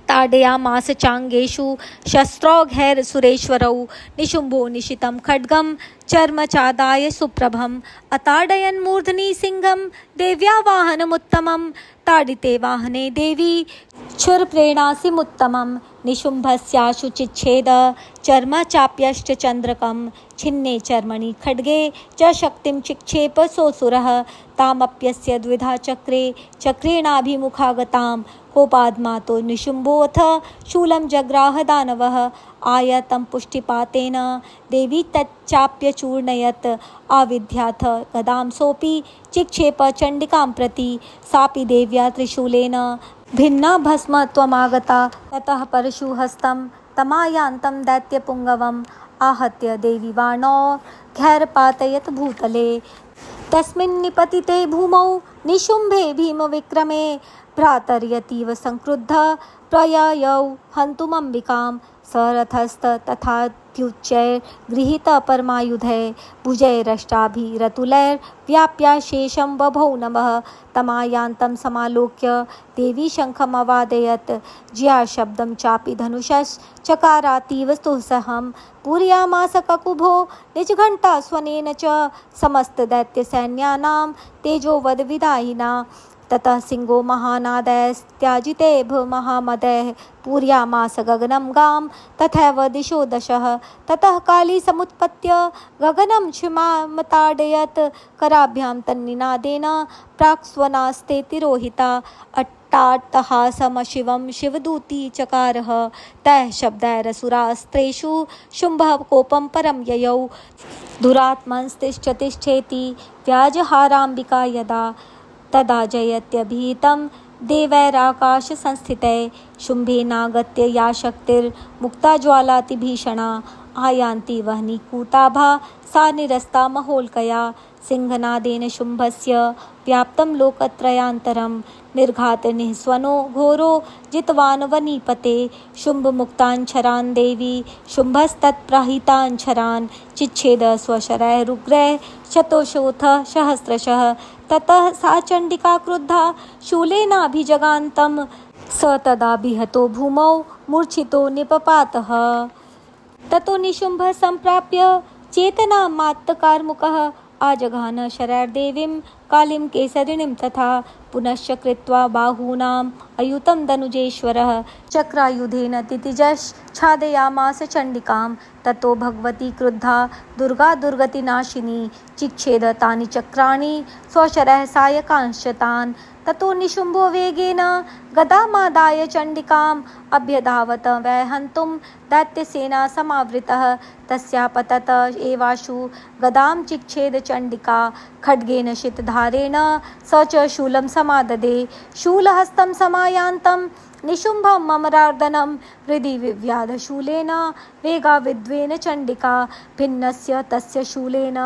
ताडयामास चाङ्गेषु शस्त्रौघैर्सुरेश्वरौ निशुम्भो निशितं खड्गं चर्मचादाय सुप्रभम् अताडयन् मूर्धनि सिंहं देव्या वाहनमुत्तमं ताडिते वाहने देवी क्षुरप्रेणासिमुत्तमं निशुम्भस्याशु चिच्छेद चर्म चाप्यश्च चन्द्रकं छिन्ने चर्मणि खड्गे च शक्तिं चिक्षेप सोऽसुरः तामप्यस्य द्विधा चक्रे चक्रेणाभिमुखागतां कोपाद्मातो निशुम्भोऽथ शूलं जग्राह दानवः आयतं पुष्टिपातेन देवी तच्चाप्यचूर्णयत् आविद्याथ गदां सोऽपि चिक्षेप चण्डिकां प्रति सापि देव्या त्रिशूलेन भिन्ना भस्म त्वमागता ततः परशुहस्तं तमायान्तं दैत्यपुङ्गवम् आहत्य देवी बाणौघैर्पातयत् भूतले तस्मिन् निपतिते भूमौ निशुम्भे भीमविक्रमे भ्रातर्यतीव संक्रुद्धः प्रययौ हन्तुमम्बिकां सरथस्त तथाद्युच्चैर्गृहीतपरमायुधैः भुजैरष्टाभिरतुलैर्व्याप्याशेषं बभौ नमः तमायान्तं समालोक्य देवी शङ्खमवादयत् ज्याशब्दं चापि धनुषश्चकारातीव स्तुसहं पूरयामास ककुभो निजघण्टा स्वनेन च समस्तदैत्यसैन्यानां तेजोवद्विदायिना ततः सिंहो महानादैस्त्याजिते महामदैः पूरयामास गगनं गां तथैव दिशो दशः ततः काली समुत्पत्य गगनं क्षिमामताडयत् कराभ्यां तन्निनादेन प्राक्स्वनास्ते तिरोहिता अट्टाट्टहासमशिवं शिवदूती चकारः तैः शब्दैरसुरास्त्रेषु शुम्भः कोपं परं ययौ दुरात्मंस्तिष्ठतिष्ठेति व्याजहाराम्बिका यदा तदा जयत्यभिहितं देवैराकाशसंस्थितैः शुम्भेनागत्य या शक्तिर्मुक्ता ज्वालातिभीषणा आयान्ति वह्निकूटाभा सा निरस्ता महोल्कया सिंहनादेन शुम्भस्य व्याप्तं लोकत्रयान्तरं निर्घातनिःस्वनो घोरो जितवान् वनीपते शुम्भमुक्ताञ्छरान् देवी शुम्भस्तत्प्रहिताञ्छरान् चिच्छेद स्वशरैरुग्रैः शतोषोऽथ सहस्रशः ततः सा चण्डिका क्रुद्धा शूलेनाभिजगान्तं स तदा बिहतो भूमौ मूर्छितो निपपातः ततो निशुम्भः सम्प्राप्य चेतनामात्तकार्मुकः आजघान शरैर्देवीं कालीं केसरिणीं तथा पुनश्च कृत्वा बाहूनाम् अयुतं धनुजेश्वरः चक्रायुधेन तितिजश्छादयामास चण्डिकां। ततो भगवती क्रुद्धा दुर्गा दुर्गतिनाशिनी चिच्छेद तानि चक्राणि स्वशरः सायकांश्च तान्। ततो निशुम्भो वेगेन गदामादाय चण्डिकाम् अभ्यधावत वै हन्तुं दैत्यसेना समावृतः। तस्यापतत एवाशु गदां चिच्छेद चण्डिका खड्गेन शितधारेण स च शूलं समाददे। शूलहस्तं समायान्तं निशुम्भं ममरार्दनं हृदि विव्याध शूलेन वेगाविद्वेन चण्डिका भिन्नस्य तस्य शूलेन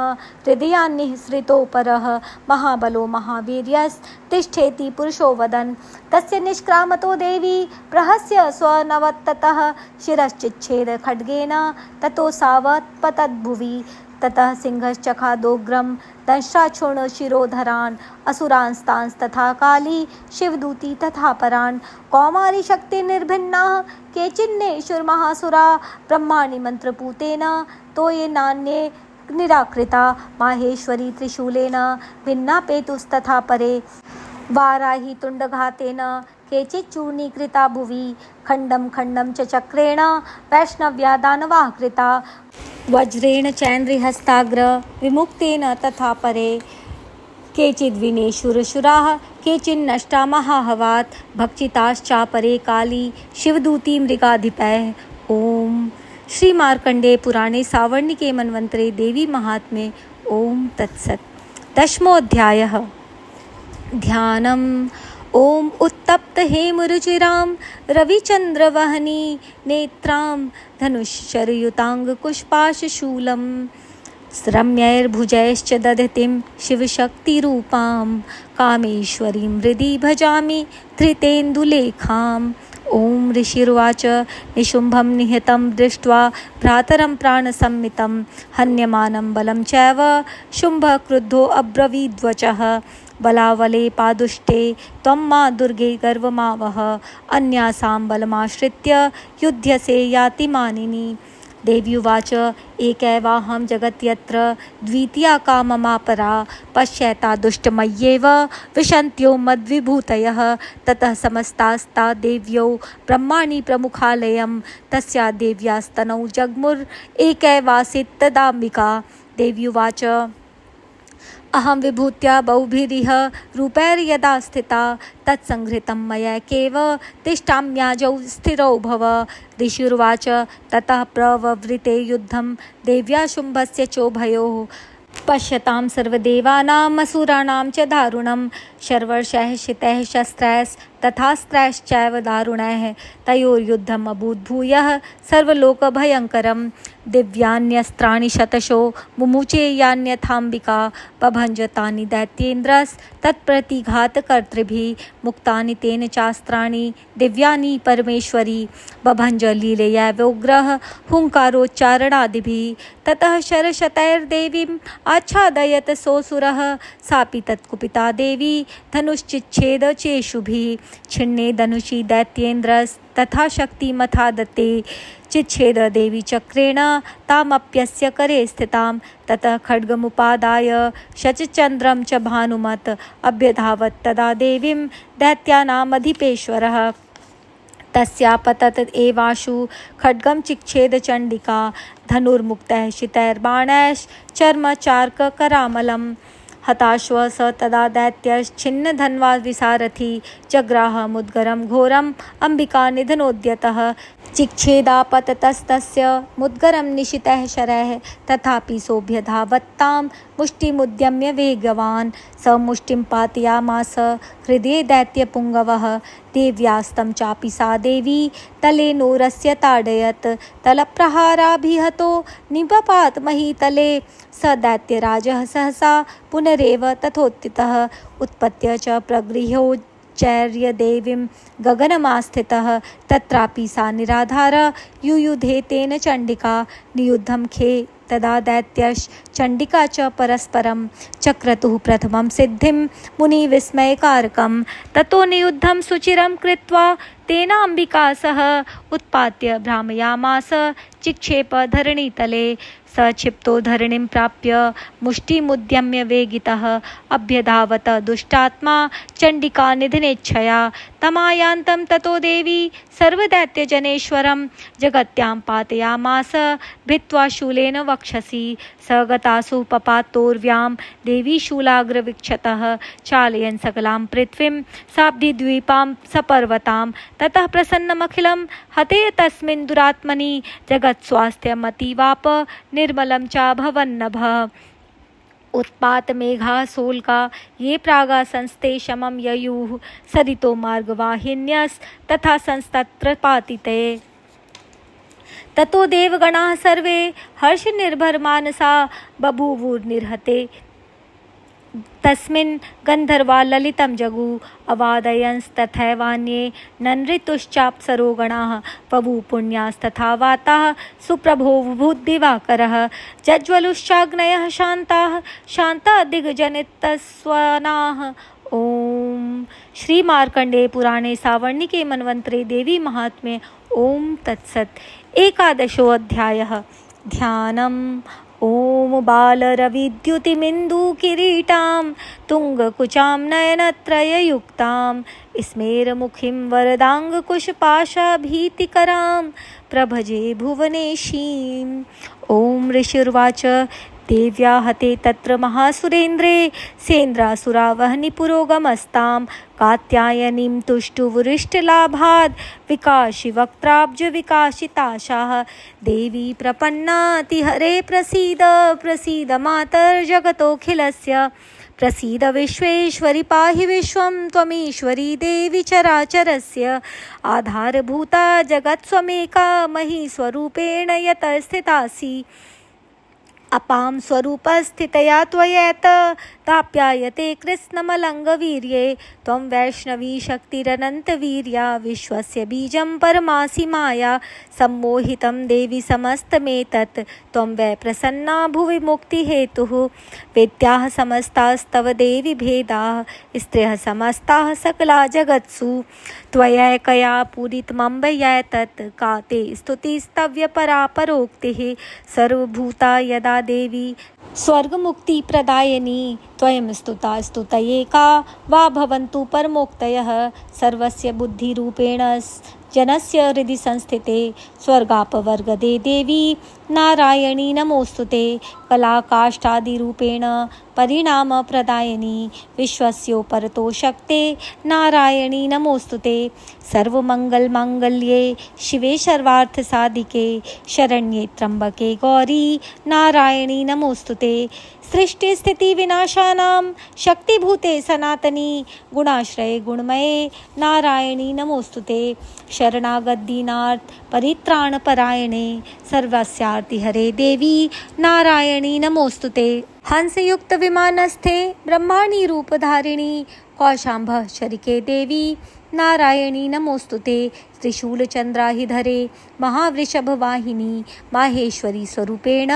हृदयान्निःसृतोपरः महाबलो महावीर्यस्तिष्ठेति पुरुषो वदन्। तस्य निष्क्रामतो देवी प्रहस्य स्वनवत्ततः शिरश्चिच्छेद खड्गेन ततो सावत्पतद्भुवि। ततः सिंहश्चखादोग्रं दंष्ट्राच्छूर्णशिरोधरान् असुरांस्तांस्तथा काली शिवदूती तथा परान्। कौमारी शक्तिर्निर्भिन्नाः केचिन्नेषुर्महासुरा ब्रह्माणि मन्त्रपूतेन तो ये नान्ये निराकृता। माहेश्वरी त्रिशूलेन भिन्नापेतुस्तथा परे वाराही तुण्डघातेन केचिच्चूर्णीकृता भुवि। खण्डं खण्डं च चक्रेण वैष्णव्या दानवाः कृता वज्रेण चैन्द्रहस्ताग्र विमुक्तेन तथा परे। केचिद्विनेशुरशुराः केचिन्नष्टा महाहवात् भक्षिताश्चापरे काली शिवदूती मृगाधिपैः। ओम श्री मार्कंडेय पुराणे सावर्णिके मन्वन्तरे देवी महात्म्ये। ओम तत्सत्। 10मोऽध्यायः। ध्यानम्। ओम उत्तप्त हेमरुचिरां रविचन्द्रवहनी नेत्रां धनुश्शरयुताङ्गकुष्पाशशूलं रम्यैर्भुजैश्च दधतीं शिवशक्तिरूपां कामेश्वरीं हृदि भजामि धृतेन्दुलेखाम्। ओम ऋषिर्वाच निशुम्भं निहतं दृष्ट्वा भ्रातरं प्राणसम्मितं हन्यमानं बलं चैव शुम्भः क्रुद्धो अब्रवीद्वचः। बलावले पादुष्टे त्वं मा दुर्गे गर्वमावह अन्यासां बलमाश्रित्य युध्यसे याति मानिनी। देव्युवाच एकैवाहं जगत्यत्र द्वितीया काममापरा पश्यैता दुष्टमय्येव विशन्त्यो मद्विभूतयः। ततः समस्तास्ता देव्यौ ब्रह्माणि प्रमुखालयं तस्या देव्यास्तनौ जग्मुरेकैवासीत् तदाम्बिका। देव्युवाच अहं विभूत्या बहुभिरिह रूपैर्यदा स्थिता तत्संहृतं मयैकेव तिष्ठाम्याजौ स्थिरौ भव। ऋषिर्वाच ततः प्रववृते युद्धं देव्या शुम्भस्य चोभयोः पश्यतां सर्वदेवानाम् असुराणां च दारुणं शर्वर्षैः शितैः शस्त्रैस्तथास्त्रैश्चैव दारुणैः तयोर्युद्धम् अभूत् भूयः सर्वलोकभयङ्करं। दिव्यान्यस्त्राणि शतशो मुमुचे यान्यथाम्बिका बभञ्ज तानि दैत्येन्द्रस्तत्प्रतिघातकर्तृभिः मुक्तानि तेन चास्त्राणि दिव्यानि परमेश्वरी बभञ्ज लीलया-व्यग्रः हुङ्कारोच्चारणादिभिः। ततः शरशतैर्देवीम् आच्छादयत सोऽसुरः सापि तत्कुपिता देवी धनुश्चिच्छेद चेषुभिः। छिन्ने धनुषि दैत्येन्द्रस्तथा शक्तिमथा दत्ते चिच्छेद देवी चक्रेण तामप्यस्य करे स्थितां। ततः खड्गमुपादाय शचचन्द्रं च भानुमत अभ्यधावत् तदा देवीं दैत्यानामधिपेश्वरः। तस्यापतत एवाशु खड्गं चिक्षेद चण्डिका धनुर्मुक्तैः शितैर्बाणैश्चर्मचार्ककरामलं। हताश्व स तदा दैत्यश्छिन्नधन्वा विसारथि जग्राहमुद्गरं घोरम् अम्बिका निधनोद्यतः। चिक्षेदापततस्तस्य मुद्गरं निशितैः शरैः तथापि सोऽभ्यधावत्तां मुष्टिमुद्यम्य वेगवान्। स मुष्टिं पातयामास हृदये दैत्यपुङ्गवः देव्यास्तं चापि सा देवी तलेनोरस्य ताडयत् तलप्रहाराभिहतो निपपात महीतले। स दैत्यराजः सहसा पुनरेव तथोत्थितः उत्पत्य च प्रगृह्योच्चैर्यदेवीं गगनमास्थितः। तत्रापि सा निराधार युयुधे तेन चण्डिका नियुद्धं खे तदा दैत्यश्चण्डिका च परस्परं चक्रतुः प्रथमं सिद्धिं मुनिविस्मयकारकं। ततो नियुद्धं सुचिरं कृत्वा तेनाम्बिका सह उत्पात्य भ्रामयामास चिक्षेप धरणीतले। स क्षिप्तो धरणिं प्राप्य मुष्टिमुद्यम्य वेगितः अभ्यधावत दुष्टात्मा चण्डिका निधनेच्छया तमायान्तं ततो देवी सर्वदैत्यजनेश्वरं जगत्यां पातयामास भित्त्वा शूलेन वक्षसि स गतासु पपातोर्व्यां देवी शूलाग्रवीक्षतः चालयन् सकलां पृथ्वीं साब्धिद्वीपां सपर्वतां ततः प्रसन्नमखिलं हते तस्मिन् दुरात्मनि जगत्स्वास्थ्यमतीवाप निर्मलं च भवन्नभः उत्पात मेघा सोल्का ये प्रागा संस्ते शमं ययुः सरितो मार्गवाहिन्यस्तथा संस्तत्र पातिते ततो देवगणाः सर्वे हर्षनिर्भरमानसा बभूवुर्निहते तस्मिन् गन्धर्वा ललितं जगु अवादयंस्तथैवान्ये ननृतुश्चाप्सरो गणाः पवु पुण्यास्तथा वाताः सुप्रभो बुद्धिवाकरः जज्वलुश्चाग्नयः शान्ताः शान्ता दिग्जनितस्वनाः। ओम श्री मार्कंडेय पुराणे सावर्णिके मन्वन्तरे देवी महात्म्ये। ओम तत्सत्। एकादशो अध्यायः। ध्यानम्। ओम बालरविद्युतिमिन्दुकिरीटां तुङ्गकुचां नयनत्रययुक्तां स्मेरमुखीं वरदाङ्गकुशपाशाभीतिकरां प्रभजे भुवनेशीम्। ओम ऋषिर्वाच देव्या हते तत्र महासुरेन्द्रे सेन्द्रासुरावहनि पुरोगमस्तां कात्यायनीं तुष्टुवृष्टिलाभाद् विकाशि वक्त्राब्ज विकासिताशाः देवी प्रपन्नातिहरे प्रसीद प्रसीद मातर्जगतोऽखिलस्य प्रसीद विश्वेश्वरि पाहि विश्वं त्वमीश्वरी देवी चराचरस्य आधारभूता जगत्स्वमेका महीस्वरूपेण यतः स्थितासि अपां स्वरूपस्थितया त्वयैत ताप्यायते कृत्स्नमलङ्गवीर्ये त्वं वैष्णवी शक्तिरनन्तवीर्या विश्वस्य बीजं परमासि माया सम्मोहितं देवि समस्तमेतत् त्वं वै प्रसन्ना भुवि मुक्तिहेतुः वेद्याः समस्तास्तव देवि भेदाः स्त्रियः समस्ताः सकला जगत्सु त्वयैकया पूरितमम्बयैतत् का ते स्तुतिस्तव्यपरापरोक्तिः सर्वभूता यदा देवी स्वर्गमुक्तिप्रदायिनी त्वयं स्तुता स्तुतयेका वा भवन्तु परमोक्तयः सर्वस्य बुद्धिरूपेण जनस्य हृदि संस्थिते स्वर्गापवर्गदे देवी नारायणी नमोस्तुते कलाकाष्ठादिरूपेण परिणामप्रदायिनी विश्वस्योपरतो शक्ते नारायणी नमोस्तुते सर्वमङ्गलमाङ्गल्ये शिवे सर्वार्थसाधिके शरण्ये त्र्यम्बके गौरी नारायणी नमोस्तुते सृष्टिस्थितिविनाशानां शक्तिभूते सनातनी गुणाश्रये गुणमये नारायणी नमोस्तुते शरणागतदीनार्थ परित्राणपरायणे सर्वस्यार्तिहरे देवी नारायणी नमोस्तुते हंसयुक्त विमानस्थे ब्रह्माणी रूपधारिणी कौशाम्भः शरिके देवी नारायणी नमोस्तुते त्रिशूलचन्द्राहिधरे महावृषभवाहिनी माहेश्वरी स्वरूपेण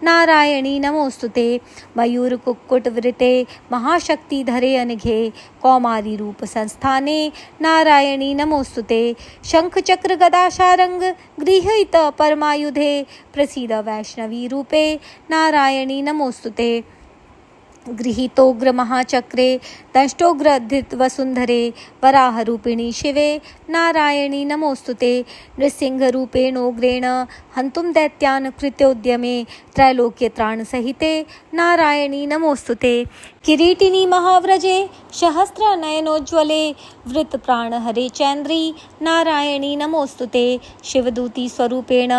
नारायणी नमोस्तुते मयूरकुक्कुटवृते महाशक्तिधरे अनघे कौमारी रूप संस्थाने नारायणी नमोस्तुते शंखचक्रगदाशारंग गृहीत परमायुधे प्रसीद वैष्णवी रूपे नारायणी नमोस्तुते गृहीतोग्र महाचक्रे दंष्टोग्रधितवसुन्धरे वराहरूपिणी शिवे नारायणी नमोस्तुते नृसिंहरूपेणोग्रेण हन्तुं दैत्यान् कृत्योद्यमे त्रैलोक्यत्राणसहिते नारायणी नमोस्तुते किरीटिनी महाव्रजे सहस्रनयनोज्ज्वले वृतप्राणहरे चैन्द्री नारायणी नमोस्तुते शिवदूती स्वरूपेण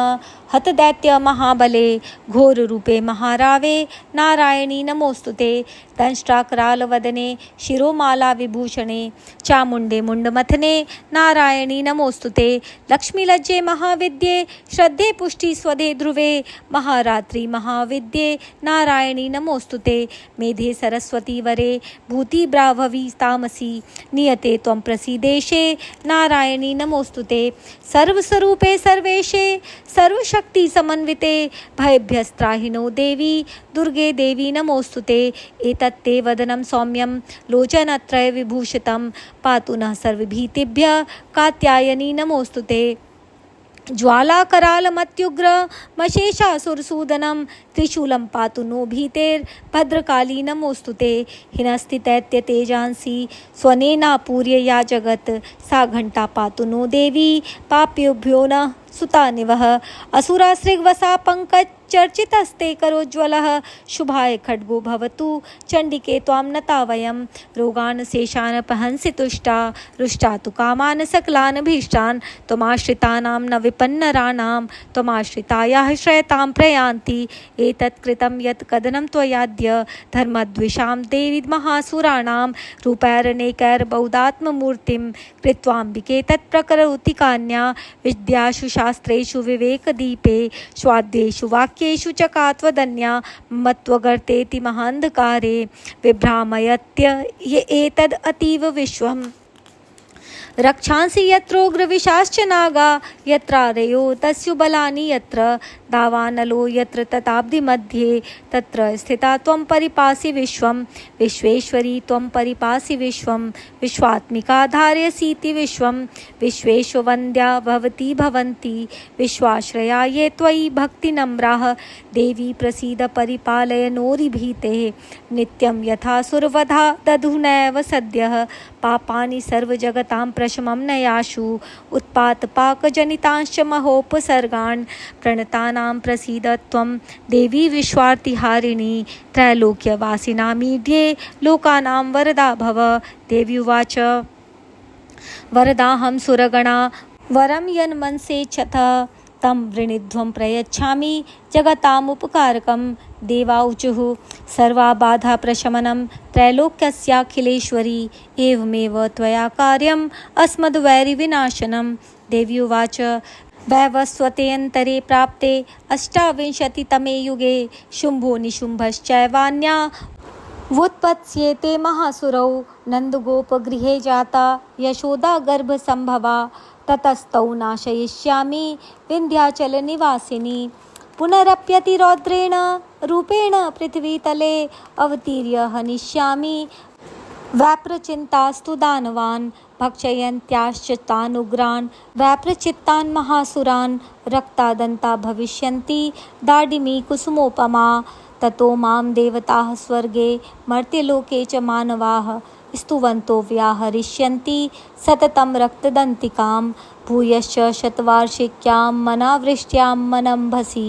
हतदैत्य महाबले घोररूपे महारावे नारायणी नमोस्तुते दंष्ट्राकरालवदने शिरोमाला विभूषणे चामुण्डे मुण्डमथने नारायणी नमोस्तुते लक्ष्मीलज्जे महाविद्ये श्रद्धे पुष्टि स्वधे ध्रुवे महारात्रि महाविद्ये नारायणी नमोस्तुते मेधे सरस्वती वरे भूति ब्राभवी तामसी नियते त्वं प्रसीदेशे नारायणी नमोस्तुते सर्वस्वरूपे सर्वेशे सर्वशक्ति समन्विते भयभ्यस्त्राहिनो देवी दुर्गे देवी नमोस्तुते एतत्ते वदनं सौम्यं लोचनत्रय विभूषितं पातु नः सर्वभीतिभ्यः कात्यायनी नमोस्तुते ज्वालाकरालमत्युग्रमशेषासुरसूदनं त्रिशूलं पातु नो भीतेर्भद्रकाली नमोऽस्तु ते। हिनस्ति दैत्यतेजांसि स्वनेनापूर्य या जगत् सा घण्टा पातु नो देवी पाप्युभ्यो न सुतानिवः। असुरासृग्वसा पङ्कजचर्चितस्ते करोज्ज्वलः शुभाय खड्गो भवतु चण्डिके त्वां नता वयं। रोगान् शेषान् पहंसि तुष्टा रुष्टा तु कामान् सकलान् भीष्टान् त्वमाश्रितानां न विपन्नराणां त्वमाश्रितायाः श्रयतां प्रयान्ति। एतत् कृतं यत् कदनं त्वयाद्य धर्मद्विषां देवि महासुराणां रूपैरनेकैर्बहुदात्ममूर्तिं कृत्वाम्बिके तत्प्रकरोति कान्या विद्यासु शास्त्रेषु विवेकदीपे स्वाद्येषु वाक्येषु च कात्वदन्या मत्वगर्तेति महान्धकारे विभ्रामयत्य एतद् अतीव विश्वम्। रक्षांसि यत्रोग्रविशाश्च नागा यत्रारयो तस्युबलानि यत्र दावानलो यत्र तताब्धिमध्ये तत्र स्थिता त्वं परिपासि विश्वं। विश्वेश्वरी त्वं परिपासि विश्वं विश्वात्मिका धारयसीति विश्वं। विश्वेश्ववन्द्या भवती भवन्ति विश्वाश्रया ये त्वयि भक्तिनम्राः। देवी प्रसीद परिपालय नोरिभीतेः नित्यं यथा सुरवधा दधुनैव सद्यः। पापानि सर्वजगतां प्रशमं नयाशु उत्पातपाकजनितांश्च महोपसर्गान् प्रणतानां प्रसीद त्वं देवी विश्वार्तिहारिणी। त्रैलोक्यवासिनामीड्ये लोकानां वरदा भव। देवी उवाच वरदाहं सुरगणा वरं यन्मनसेच्छथ तं वृणीध्वं प्रयच्छामि जगतामुपकारकं। देवाऊचुः सर्वाबाधाप्रशमनं त्रैलोक्यस्याखिलेश्वरी एवमेव त्वया कार्यम् अस्मद्वैरिविनाशनं। देवी उवाच वैवस्वतेऽन्तरे प्राप्ते अष्टाविंशतितमे युगे शुम्भो निशुम्भश्चैवान्या वुत्पत्स्येते महासुरौ नन्दगोपगृहे जाता यशोदागर्भसम्भवा। ततस्तौ नाशयिष्यामि विन्ध्याचलनिवासिनी। पुनरप्यति रौद्रेण रूपेण पृथ्वीतले अवतीर्य हनिष्यामि वैप्रचिन्तास्तु दानवान् भक्षयन्त्याश्च तानुग्रान् वैप्रचित्तान् महासुरान्। रक्तादन्ता भविष्यन्ति दाडिमी कुसुमोपमा। ततो मां देवताः स्वर्गे मर्त्यलोके च मानवाः स्तुवन्तो व्याहरिष्यन्ति सततं रक्तदन्तिकां। भूयश्च शतवार्षिक्यां मनावृष्ट्यां मनम्भसि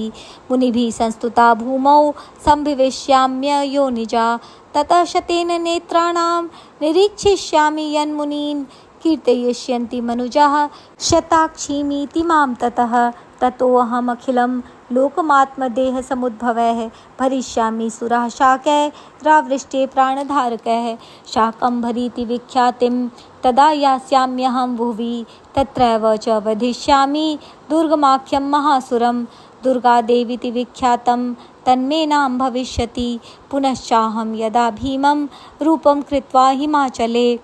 मुनिभिः संस्तुता भूमौ सम्भविष्याम्ययोनिजा। ततः शतेन नेत्राणां निरीक्षिष्यामि यन्मुनीन् कीर्तयिष्यन्ति मनुजाः शताक्षीमीति मां ततः। ततोऽहमखिलं लोकमात्मदेहसमुद्भवैः भरिष्यामि सुराः शाकैरावृष्टे प्राणधारकैः। शाकम्भरीति विख्यातिं तदा यास्याम्यहं भुवि तत्रैव च वधिष्यामि दुर्गमाख्यं महासुरं। दुर्गादेवीति विख्यातं तन्मे नाम भविष्यति। पुनश्चाहं यदा भीमं रूपं कृत्वा हिमाचले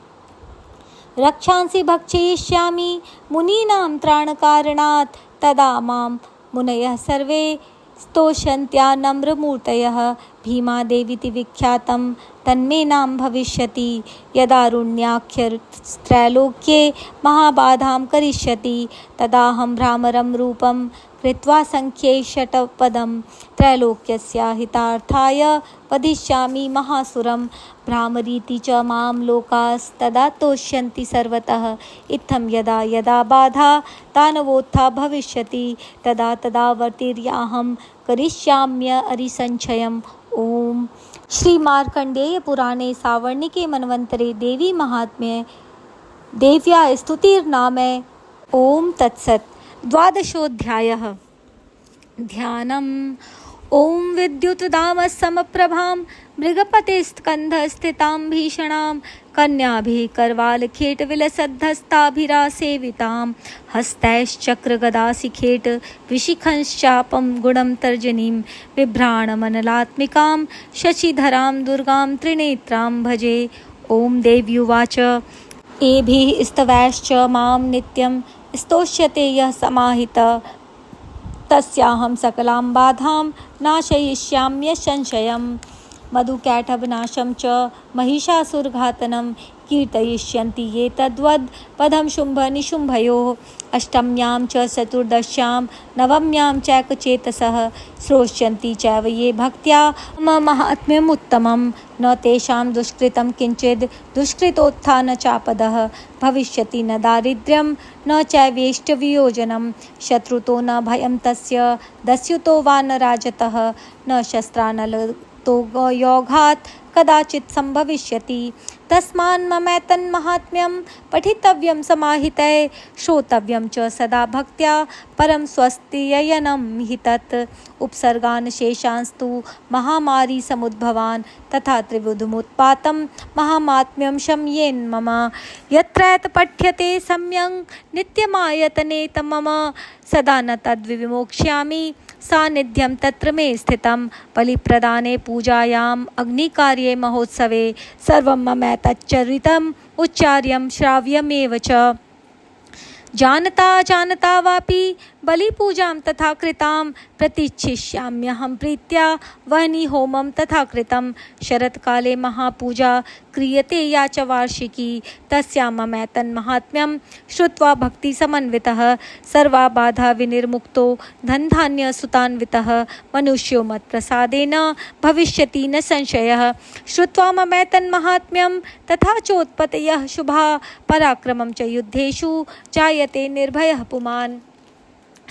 रक्षांसि भक्षयिष्यामि मुनीनां त्राणकारणात्। तदा मां मुनयः सर्वे स्तोष्यन्त्या नम्रमूर्तयः। भीमादेवीति विख्यातं तन्मे नाम भविष्यति। यदारुण्याख्यस्त्रैलोक्ये महाबाधां करिष्यति तदाहं भ्रामरं रूपं कृत्वा संख्ये षट्पदं त्रैलोक्यस्य हितार्थाय वधिष्यामि महासुरं। भ्रामरीति च मां लोकास्तदा तोष्यन्ति सर्वतः। इत्थं यदा यदा बाधा दानवोत्था भविष्यति तदा तदा वर्तिर्याहं करिष्याम्य अरिसञ्चयम्। ओम श्री मार्कंडेय पुराणे सावर्णिके मनवंतरे देवी महात्म्ये देव्या स्तुतिर्नामे। ओम तत्सत्। द्वादशोऽध्यायः। ध्यानम्। ओम विद्युत्दामसमप्रभां मृगपतेस्कन्धस्थितां भीषणां कन्याभिः करवालखेटविलसद्धस्ताभिरासेवितां हस्तैश्चक्रगदाशिखेट विशिखंश्चापं गुणं तर्जनीं बिभ्राणमनलात्मिकां शशिधरां दुर्गां त्रिनेत्रां भजे। ओम देवी उवाच एभिः स्तवैश्च मां नित्यं स्तोष्यते यः समाहितः तस्याहं सकलां बाधां नाशयिष्याम्य संशयम्। मधुकैटभनाशं च महिषासुरघातनं कीर्तयिष्यन्ति ये तद्वद् पदं शुम्भनिशुम्भयोः अष्टम्यां च चतुर्दश्यां नवम्यां चैकचेतसः श्रोष्यन्ति चैव ये भक्त्या मम महात्म्यम् उत्तमं न तेषां दुष्कृतं किञ्चिद् दुष्कृतोत्थान चापदः भविष्यति न दारिद्र्यं न चैवेष्टवियोजनं शत्रुतो न भयं तस्य दस्युतो वा न राजतः न शस्त्रानलतो योगात् कदाचित् संभविष्यति तस्मान् ममैतन्माहात्म्यं पठितव्यं समाहितैः श्रोतव्यं च सदा भक्त्या परं स्वस्तिययनं हि तत् उपसर्गान् शेषांस्तु महामारी समुद्भवान् तथा त्रिविधमुत्पातं महामात्म्यं शम्येन् मम यत्रैत पठ्यते सम्यक् नित्यमायतने मम सदा न तद्विमोक्ष्यामि सान्निध्यं तत्र मे स्थितं बलिप्रदाने पूजायाम् अग्निकार्ये महोत्सवे सर्वं ममैतच्चरितम् उच्चार्यं श्राव्यमेव च जानता वापि बलिपूजां तथा कृतां प्रतीच्छिष्याम्यहं प्रीत्या वह्नि होमं तथा कृतं शरत्काले महापूजा क्रियते या च वार्षिकी तस्यां ममैतन्माहात्म्यं श्रुत्वा भक्तिसमन्वितः सर्वाबाधा विनिर्मुक्तो धनधान्यसुतान्वितः मनुष्यो मत्प्रसादेन भविष्यति न संशयः श्रुत्वा ममैतन्माहात्म्यं तथा चोत्पत्तयः शुभा पराक्रमं च युद्धेषु जायते निर्भयः पुमान्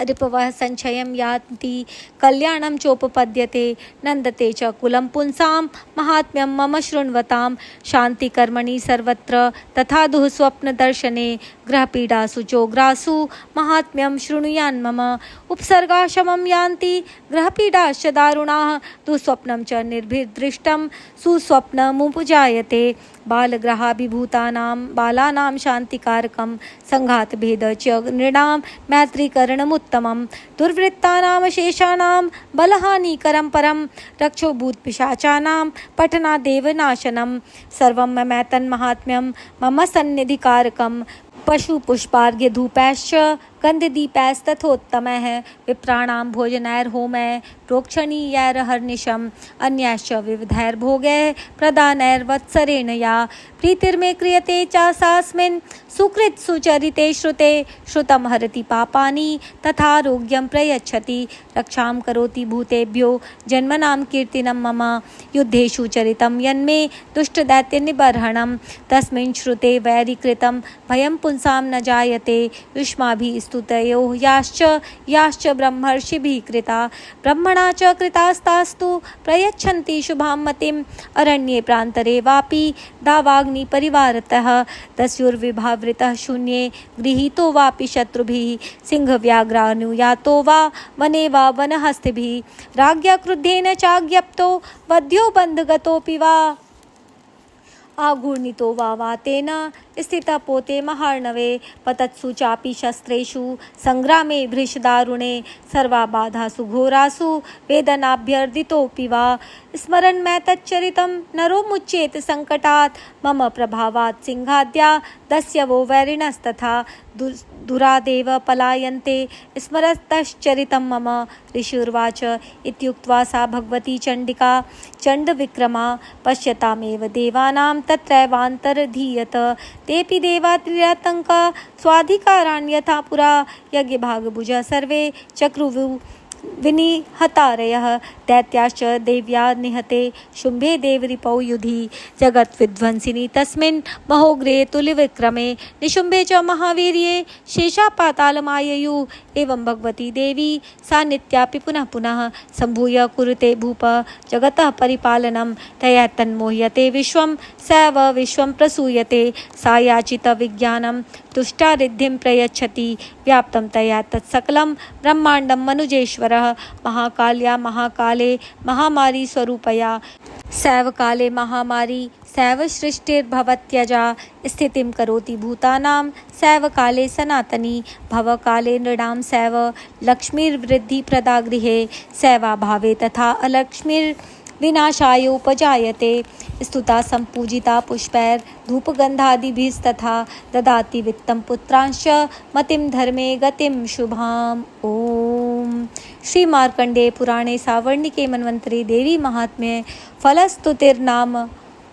रिपवः संचयं यान्ति कल्याणं चोपपद्यते नन्दते च कुलं पुंसां महात्म्यं मम शृण्वतां शान्तिकर्मणि सर्वत्र तथा दुःस्वप्नदर्शने ग्रहपीडासु चोग्रासु महात्म्यं शृणुयान् मम उपसर्गाशमं यान्ति ग्रहपीडाश्च दारुणाः दुःस्वप्नं च निर्भिर्दृष्टं सुस्वप्नमुपजायते बालग्रहाभिभूतानां बालानां शान्तिकारकं सङ्घातभेद च नृणां मैत्रीकरणमुत्तमं दुर्वृत्तानां शेषाणां बलहानिकरं परं रक्षोभूतपिशाचानां पठनादेव नाशनं सर्वं ममैतन्माहात्म्यं मम सन्निधिकारकं पशुपुष्पार्घ्यधूपैश्च गन्धदीपैस्तथोत्तमैः विप्राणां भोजनैर्होमैः प्रोक्षणीयैर्हर्निशम् अन्यैश्च विविधैर्भोगैः प्रदानैर्वत्सरेण या प्रीतिर्मे क्रियते चासास्मिन् सुकृत सुचरिते श्रुते श्रुतं हरति पापानि तथारोग्यं प्रयच्छति रक्षां करोति भूतेभ्यो जन्मनां कीर्तिनं मम युद्धेषु चरितं यन्मे दुष्टदैत्यनिबर्हणं तस्मिन् श्रुते वैरीकृतं भयं पुंसां न जायते युष्माभिः स्तुतयो याश्च ब्रह्मर्षिभिः कृता ब्रह्मणा च कृतास्तास्तु प्रयच्छन्ति शुभां मतिम् अरण्ये प्रान्तरे वापि दावाग्निपरिवारतः दस्युर्विभावृतः शून्ये गृहीतो वापि शत्रुभिः सिंहव्याघ्रानुयातो वा वने वा वनहस्तिभिः राज्ञा क्रुद्धेन चाज्ञप्तो वध्यो बन्धगतोऽपि वा आघूर्णितो वा वातेन स्थितः पोते महार्णवे पतत्सु चापि शस्त्रेषु संग्रामे भृशदारुणे सर्वाबाधासु घोरासु वेदनाभ्यर्दितोऽपि वा स्मरन् मैतच्चरितं नरो मुच्येत संकटात् मम प्रभावात् सिंहाद्या दस्यवो वैरिणस्तथा दुरादेव पलायन्ते स्मरतश्चरितं मम ऋषिर्वाच इत्युक्त्वा सा भगवती चण्डिका चण्डविक्रमा पश्यतामेव देवानां तत्रैवान्तर्धीयत तेऽपि देवा त्रिरातङ्का स्वाधिकारान् यथा पुरा यज्ञभागभुजा सर्वे चक्रुवु विनिहतारयः दैत्याश्च देव्या निहते शुम्भे देवरिपौ युधि जगद्विध्वंसिनी तस्मिन् महोग्रे तुल्यविक्रमे निशुम्भे च महावीर्ये शेषा पातालमाययुः एवं भगवती देवी सा नित्यापि पुनः पुनः सम्भूय कुरुते भूप जगतः परिपालनं तया तन्मोह्यते विश्वं सैव विश्वं प्रसूयते सा याचितविज्ञानं तुष्टारिद्धिं प्रयच्छति व्याप्तं तया तत्सकलं ब्रह्माण्डं मनुजेश्वरः महाकाल्या महाकाले महामारी स्वरूपया सैव काले महामारी सैव सृष्टिर्भवत्यजा स्थितिं करोति भूतानां सैव काले सनातनी भवकाले नृणां सैव लक्ष्मीर्वृद्धिप्रदा गृहे सैवाभावे तथा अलक्ष्मीर्विनाशाय उपजायते स्तुता संपूजिता पुष्पैर् धूपगन्धादिभिस्तथा ददाति वित्तं पुत्रांश्च मतिं धर्मे गतिं शुभाम् ओम श्री मार्कंडेय पुराणे सावर्णिके मन्वन्तरे देवी महात्म्ये फलस्तुतिर्नाम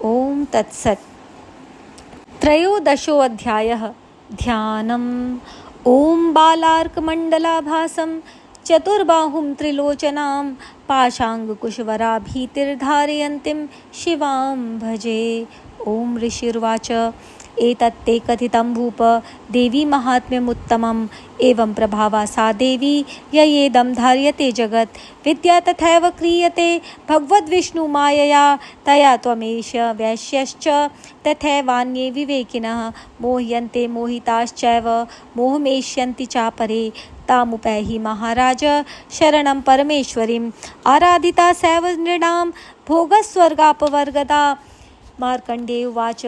ओम तत्सत्। त्रयोदशोऽध्यायः ध्यानम्। ॐ बालार्कमण्डलाभासं चतुर्बाहुं त्रिलोचनां पाशाङ्कुशवराभीतिर्धारयन्तीं शिवां भजे। ॐ ऋषिर्वाच एतत्ते कथितं भूप देवी महात्म्यमुत्तमम्। एवं प्रभावा सा देवी ययेदं धार्यते जगत् विद्या तथैव क्रियते भगवद्विष्णुमायया तया त्वमेष वैश्यश्च तथैवान्ये विवेकिनः मोह्यन्ते मोहिताश्चैव मोहमेष्यन्ति चापरे तामुपैहि महाराज शरणं परमेश्वरीम् आराधिता सैव नृणां भोगस्वर्गापवर्गदा। मार्कण्डेय उवाच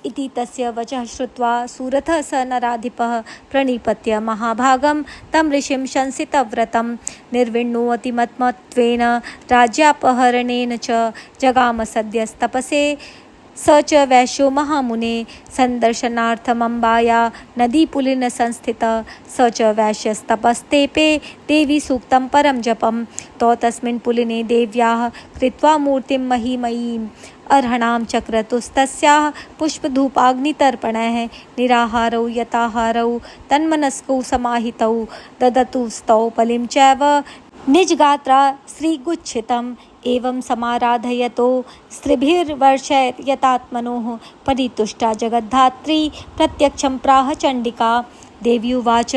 इति तस्य वचः श्रुत्वा सुरथः स नराधिपः प्रणिपत्य महाभागं तं ऋषिं शंसितव्रतं निर्विण्णोऽतिमत्मत्वेन राज्यापहरणेन च जगाम सद्यस्तपसे स च वैश्यो महामुने सन्दर्शनार्थमम्बाया नदीपुलिन संस्थितः स च वैश्यस्तपस्तेपे देवी सूक्तं परं जपं तौ तस्मिन् पुलिने देव्याः कृत्वा मूर्तिं महिमयीम् अर्हणां चक्रतुस्तस्याः पुष्पधूपाग्नितर्पणैः निराहारौ यताहारौ तन्मनस्कौ समाहितौ ददतु स्तौ बलिं चैव निजगात्रा श्रीगुच्छितम् एवं समाराधयतो स्त्रिभिर्वर्षयतात्मनोः परितुष्टा जगद्धात्री प्रत्यक्षं प्राह चण्डिका। देवी उवाच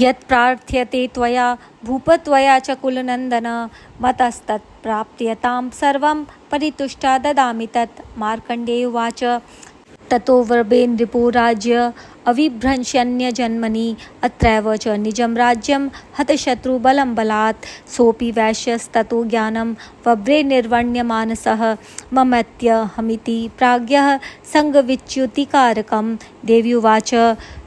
यत् प्रार्थ्यते त्वया भूप त्वया च कुलनन्दन मतस्तत् प्राप्यतां सर्वं परितुष्टा ददामि तत्। मार्कण्डेय उवाच ततो वृषभेन रिपुराज्य अविभ्रंशन्यजन्मनि अत्रैव च निजं राज्यं हतशत्रुबलं बलात् सोऽपि वैश्यस्ततो ज्ञानं वव्रे निर्वण्यमानसः ममत्यहमिति प्राज्ञः सङ्गविच्युतिकारकं। देवी उवाच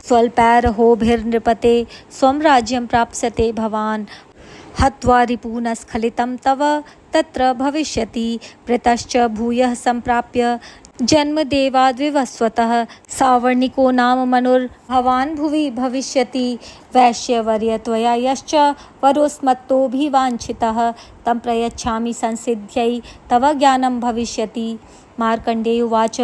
स्वल्पैरहोभिर्नृपते स्वं राज्यं प्राप्स्यते भवान् हत्वा रिपून् स्खलितं तव तत्र भविष्यति प्रेतश्च भूयः सम्प्राप्य जन्मदेवाद्विवस्वतः सावर्णिको नाम मनुर्भवान् भुवि भविष्यति वैश्यवर्य त्वया यश्च वरोस्मत्तोऽभिवाञ्छितः तं प्रयच्छामि संसिद्ध्यै तव ज्ञानं भविष्यति। मार्कण्डेय उवाच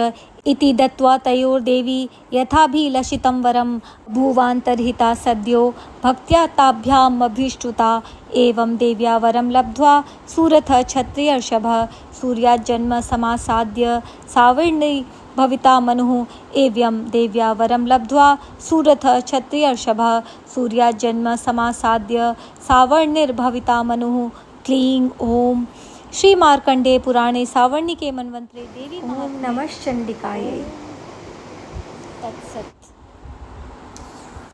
इति दत्त्वा तयोर्देवी यथाभिलषितं वरं भुवान्तर्हिता सद्यो भक्त्या ताभ्यामभीष्टुता। एवं देव्या वरं लब्ध्वा सुरथः क्षत्रियर्षभः सूर्याज्जन्म समासाद्य सावर्णी भविता मनुः। एवं देव्या वरं लब्ध्वा सुरथः क्षत्रियर्षभः सूर्याज्जन्म समासाद्य सावर्णिर्भविता मनुः। क्लीं ओम। श्री मार्कण्डेय पुराणे सावर्णिके मन्वन्तरे देवी ओम नमः चण्डिकायै। तत्सत्।